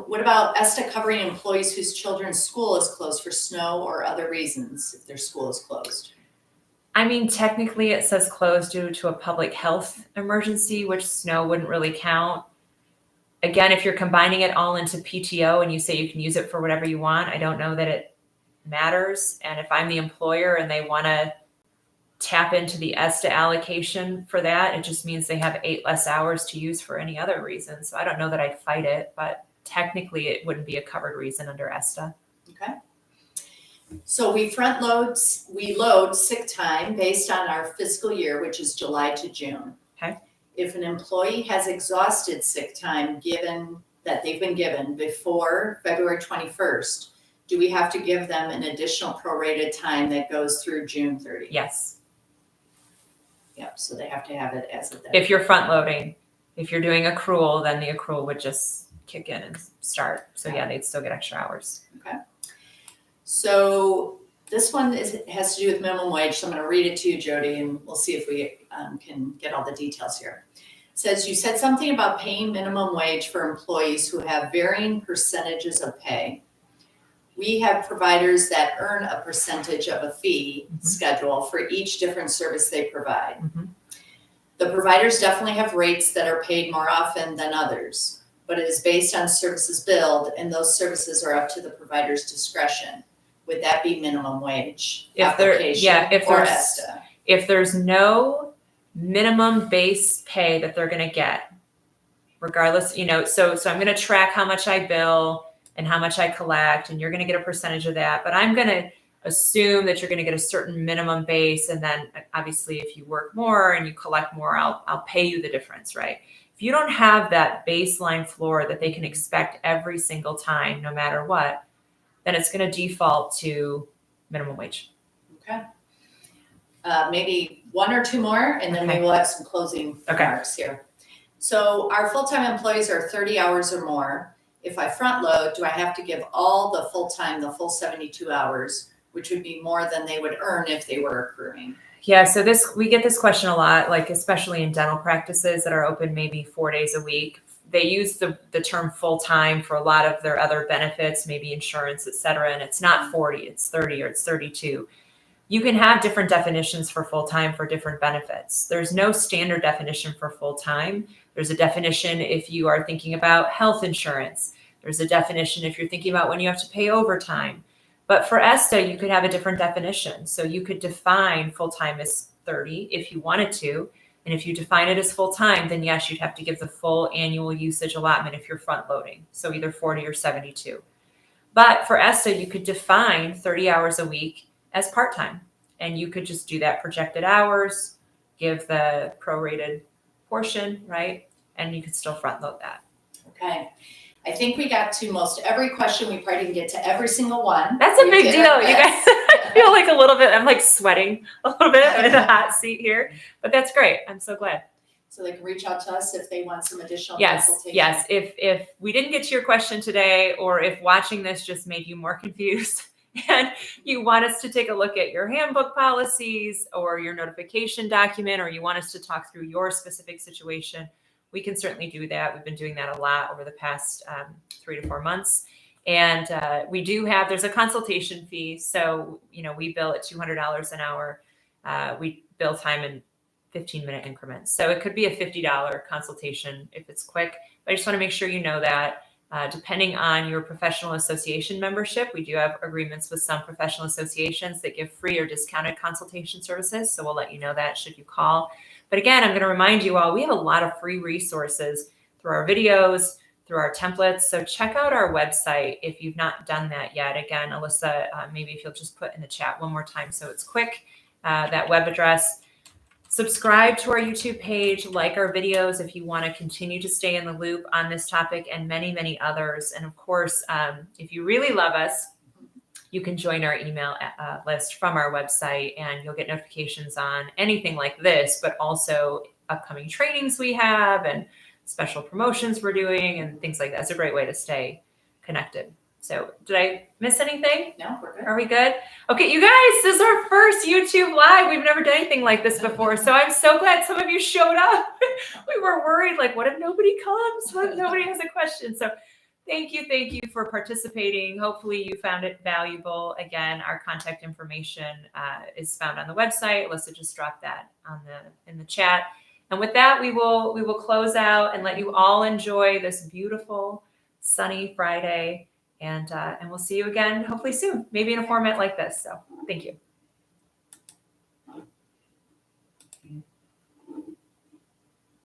What about ESTA covering employees whose children's school is closed for snow or other reasons if their school is closed?
I mean, technically it says closed due to a public health emergency, which snow wouldn't really count. Again, if you're combining it all into PTO and you say you can use it for whatever you want, I don't know that it matters. And if I'm the employer and they want to tap into the ESTA allocation for that, it just means they have 8 less hours to use for any other reason. So I don't know that I'd fight it, but technically it wouldn't be a covered reason under ESTA.
Okay. So we load sick time based on our fiscal year, which is July to June.
Okay.
If an employee has exhausted sick time that they've been given before February 21st, do we have to give them an additional prorated time that goes through June 30th?
Yes.
Yep, so they have to have it as of that.
If you're front loading, if you're doing accrual, then the accrual would just kick in and start. So yeah, they'd still get extra hours.
Okay. So this one has to do with minimum wage. So I'm going to read it to you, Jodi, and we'll see if we can get all the details here. It says, you said something about paying minimum wage for employees who have varying percentages of pay. We have providers that earn a percentage of a fee schedule for each different service they provide. The providers definitely have rates that are paid more often than others, but it is based on services billed, and those services are up to the provider's discretion. Would that be minimum wage application or ESTA?
If there's no minimum base pay that they're going to get, regardless, so I'm going to track how much I bill and how much I collect, and you're going to get a percentage of that. But I'm going to assume that you're going to get a certain minimum base, and then obviously if you work more and you collect more, I'll pay you the difference, right? If you don't have that baseline floor that they can expect every single time, no matter what, then it's going to default to minimum wage.
Okay. Maybe one or two more, and then maybe we'll have some closing remarks here. So our full-time employees are 30 hours or more. If I front load, do I have to give all the full-time, the full 72 hours, which would be more than they would earn if they were accruing?
Yeah, so we get this question a lot, like especially in dental practices that are open maybe 4 days a week. They use the term full-time for a lot of their other benefits, maybe insurance, et cetera, and it's not 40, it's 30 or it's 32. You can have different definitions for full-time for different benefits. There's no standard definition for full-time. There's a definition if you are thinking about health insurance. There's a definition if you're thinking about when you have to pay overtime. But for ESTA, you could have a different definition. So you could define full-time as 30 if you wanted to. And if you define it as full-time, then yes, you'd have to give the full annual usage allotment if you're front-loading. So either 40 or 72. But for ESTA, you could define 30 hours a week as part-time. And you could just do that projected hours, give the prorated portion, right? And you could still front-load that.
Okay. I think we got to most every question. We probably didn't get to every single one.
That's a
We
big
did
deal.
our
You guys,
best.
I feel like a little bit, I'm like sweating a little bit. I'm in the hot seat here, but that's great. I'm so glad.
So they can reach out to us if they want some additional
Yes,
consultation.
yes. If we didn't get to your question today, or if watching this just made you more confused and you want us to take a look at your handbook policies or your notification document, or you want us to talk through your specific situation, we can certainly do that. We've been doing that a lot over the past 3 to 4 months. And we do have, there's a consultation fee. So, we bill at $200 an hour. We bill time in 15-minute increments. So it could be a $50 consultation if it's quick, but I just want to make sure you know that depending on your professional association membership, we do have agreements with some professional associations that give free or discounted consultation services. So we'll let you know that should you call. But again, I'm going to remind you all, we have a lot of free resources through our videos, through our templates. So check out our website if you've not done that yet. Again, Alyssa, maybe if you'll just put in the chat one more time so it's quick, that web address. Subscribe to our YouTube page, like our videos if you want to continue to stay in the loop on this topic and many, many others. And of course, if you really love us, you can join our email list from our website and you'll get notifications on anything like this, but also upcoming trainings we have and special promotions we're doing and things like that. It's a great way to stay connected. So did I miss anything?
No, we're good.
Are we good? Okay, you guys, this is our first YouTube Live. We've never done anything like this before. So I'm so glad some of you showed up. We were worried, like, what if nobody comes? What if nobody has a question? So thank you for participating. Hopefully you found it valuable. Again, our contact information is found on the website. Alyssa just dropped that in the chat. And with that, we will close out and let you all enjoy this beautiful sunny Friday. And we'll see you again, hopefully soon, maybe in a format like this. So thank you.